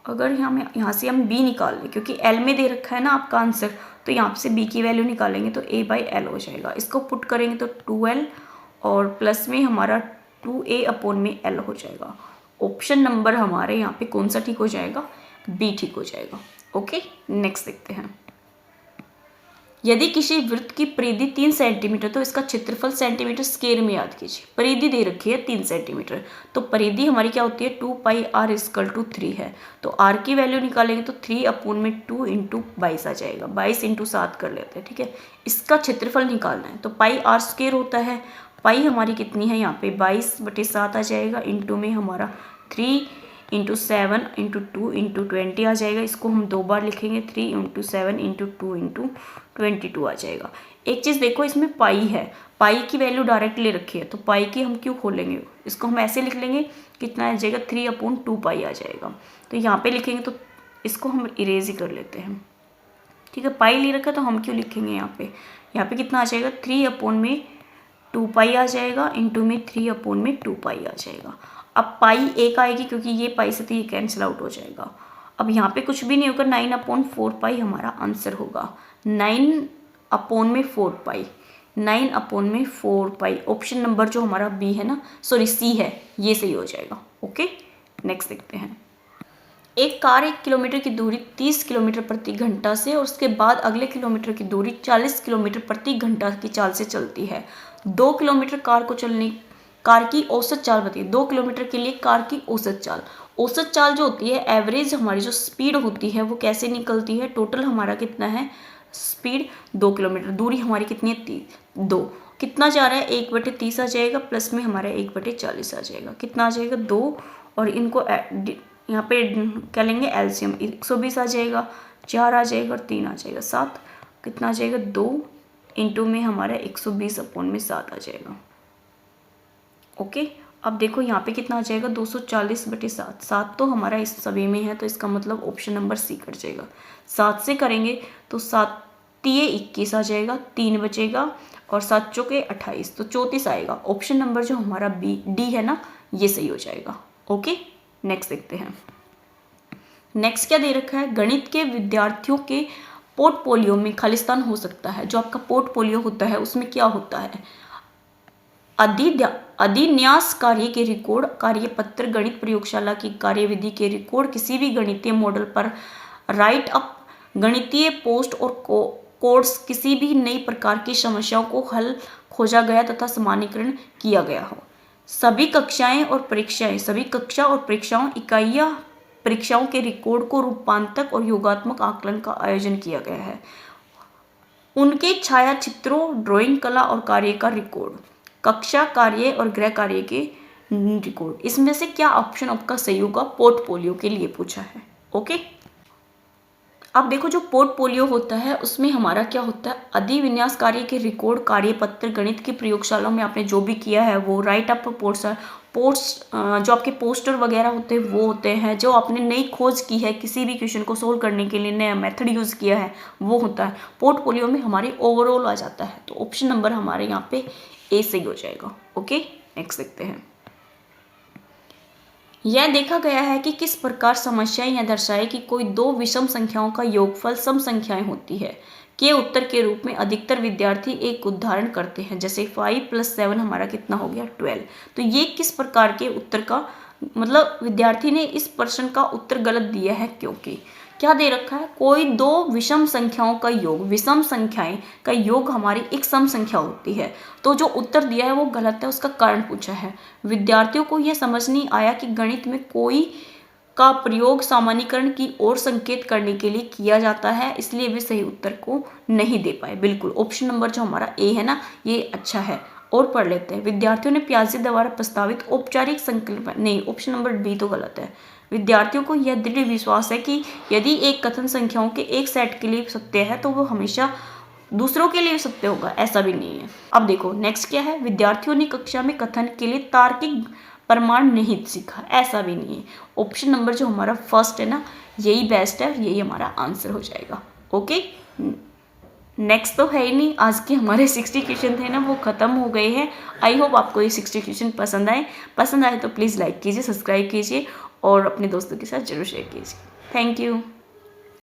अगर हम यहाँ से हम b निकाल लें, क्योंकि l में दे रखा है ना आपका आंसर, तो यहाँ से b की वैल्यू निकालेंगे तो a/l हो जाएगा। इसको पुट करेंगे तो 2l और प्लस में हमारा 2a अपॉन में l हो जाएगा। ऑप्शन नंबर हमारे यहाँ पे कौन सा ठीक हो जाएगा, b ठीक हो जाएगा। ओके, नेक्स्ट देखते हैं। यदि किसी वृत्त की परिधि 3 सेंटीमीटर तो इसका क्षेत्रफल सेंटीमीटर स्क्वायर में याद कीजिए। परिधि दे रखी है 3 सेंटीमीटर, तो परिधि हमारी क्या होती है 2πr = 3 है, तो r की वैल्यू निकालेंगे तो 3 अपॉन में 2 × 22 आ जाएगा। 22 × 7 कर लेते हैं, ठीक है। इसका क्षेत्रफल निकालना है तो πr² होता है, पाई हमारी कितनी है यहाँ पे 22/7 आ जाएगा, इंटू में हमारा 3 × 7 × 2 × 20 आ जाएगा। इसको हम 2 बार लिखेंगे, 3 × 7 × 2 × 22 आ जाएगा। एक चीज़ देखो, इसमें पाई है, पाई की वैल्यू डायरेक्ट ले रखी है, तो पाई की हम क्यों खोलेंगे, इसको हम ऐसे लिख लेंगे, कितना आ जाएगा 3/2π आ जाएगा। तो यहाँ पे लिखेंगे तो इसको हम इरेज ही कर लेते हैं, ठीक है। पाई ले रखा है तो हम क्यों लिखेंगे यहाँ पे कितना आ जाएगा 3/2π आ जाएगा, इंटू में 3/2π आ जाएगा। अब पाई एक आएगी क्योंकि ये पाई से तो ये कैंसिल आउट हो जाएगा। अब यहाँ पे कुछ भी नहीं होगा, 9/4π हमारा आंसर होगा। 9/4π 9/4π ऑप्शन नंबर जो हमारा बी है ना, सॉरी सी है, ये सही हो जाएगा। ओके, नेक्स्ट देखते हैं। एक कार 1 किलोमीटर की दूरी 30 किलोमीटर प्रति घंटा से और उसके बाद अगले किलोमीटर की दूरी 40 किलोमीटर प्रति घंटा की चाल से चलती है। 2 किलोमीटर कार की औसत चाल बताइए। 2 किलोमीटर के लिए कार की औसत चाल जो होती है, एवरेज हमारी जो स्पीड होती है वो कैसे निकलती है, टोटल हमारा कितना है स्पीड 2 किलोमीटर, दूरी हमारी कितनी है 2, कितना जा रहा है 1/30 आ जाएगा, प्लस में हमारा 1/40 आ जाएगा, कितना आ जाएगा 2, और इनको यहाँ पे क्या लेंगे एलसीएम, 120 आ जाएगा, 4 आ जाएगा और 3 आ जाएगा 7, कितना आ जाएगा 2 इंटू में हमारा 120/7 आ जाएगा। ओके, अब देखो यहाँ पे कितना आ जाएगा 240/7, 7 तो हमारा इस सभी में है, तो इसका मतलब ऑप्शन नंबर सी कट जाएगा। 7 से करेंगे तो 7 × 21 आ जाएगा, 3 बचेगा और 7 × 28, तो 34 आएगा। ऑप्शन नंबर जो हमारा डी है ना, ये सही हो जाएगा। ओके, नेक्स्ट देखते हैं। नेक्स्ट क्या दे रखा है, गणित के विद्यार्थियों के पोर्टफोलियो में खालिस्तान हो सकता है। जो आपका पोर्टफोलियो होता है उसमें क्या होता है, अधिन्यास कार्य के रिकॉर्ड, कार्यपत्र, गणित प्रयोगशाला की कार्यविधि के रिकॉर्ड, किसी भी गणितीय मॉडल पर राइट अप, गणितीय पोस्ट और कोर्स, किसी भी नई प्रकार की समस्याओं को हल खोजा गया तथा सामान्यीकरण किया गया हो। सभी कक्षा और परीक्षाओं इकाइयाँ परीक्षाओं के रिकॉर्ड को रूपांतक और योगात्मक आकलन का आयोजन किया गया है। उनके छायाचित्रों, ड्राइंग कला और कार्य का रिकॉर्ड, कक्षा कार्य और गृह कार्य के रिकॉर्ड। इसमें से क्या ऑप्शन आपका सही होगा, पोर्टफोलियो के लिए पूछा है। ओके, अब देखो जो पोर्टफोलियो होता है उसमें हमारा क्या होता है, अधिविन्यास कार्य के रिकॉर्ड, कार्यपत्र, गणित की प्रयोगशालाओं में आपने जो भी किया है वो, राइट अप पोस्ट जो आपके पोस्टर वगैरह होते हैं वो होते हैं, जो आपने नई खोज की है किसी भी क्वेश्चन को सोल्व करने के लिए नया मेथड यूज़ किया है वो होता है। पोर्टफोलियो में हमारे ओवरऑल आ जाता है, तो ऑप्शन नंबर हमारे यहाँ पे ए सही हो जाएगा। ओके, नेक्स्ट देखते हैं। यह देखा गया है कि किस प्रकार समस्याएं यह दर्शाए कि कोई दो विषम संख्याओं का योगफल सम संख्याएं होती है के उत्तर के रूप में अधिकतर विद्यार्थी एक उदाहरण करते हैं, जैसे 5 + 7 हमारा कितना हो गया 12। तो ये किस प्रकार के उत्तर का मतलब विद्यार्थी ने इस प्रश्न का उत्तर गलत दिया है, क्योंकि क्या दे रखा है, कोई दो विषम संख्याओं का योग, विषम संख्याएं का योग हमारी एक सम संख्या होती है, तो जो उत्तर दिया है वो गलत है, उसका कारण पूछा है। विद्यार्थियों को यह समझ नहीं आया कि गणित में कोई का प्रयोग सामान्यीकरण की ओर संकेत करने के लिए किया जाता है, इसलिए वे सही उत्तर को नहीं दे पाए। बिल्कुल ऑप्शन नंबर जो हमारा ए है ना, ये अच्छा है। और पढ़ लेते हैं। विद्यार्थियों ने पियाजे द्वारा प्रस्तावित औपचारिक संकल्प, नहीं ऑप्शन नंबर बी तो गलत है। विद्यार्थियों को यह दृढ़ विश्वास है कि यदि एक कथन संख्याओं के एक सेट के लिए सत्य है तो वो हमेशा दूसरों के लिए सत्य होगा, ऐसा भी नहीं है। अब देखो नेक्स्ट क्या है, विद्यार्थियों ने कक्षा में कथन के लिए तार्किक प्रमाण निहित सीखा, ऐसा भी नहीं है। ऑप्शन नंबर जो हमारा फर्स्ट है ना, यही बेस्ट है, यही हमारा आंसर हो जाएगा। ओके, नेक्स्ट तो है ही नहीं, आज के हमारे 60 क्वेश्चन थे ना वो ख़त्म हो गए हैं। आई होप आपको ये 60 क्वेश्चन पसंद आए तो प्लीज़ लाइक कीजिए, सब्सक्राइब कीजिए और अपने दोस्तों के साथ जरूर शेयर कीजिए। Thank you.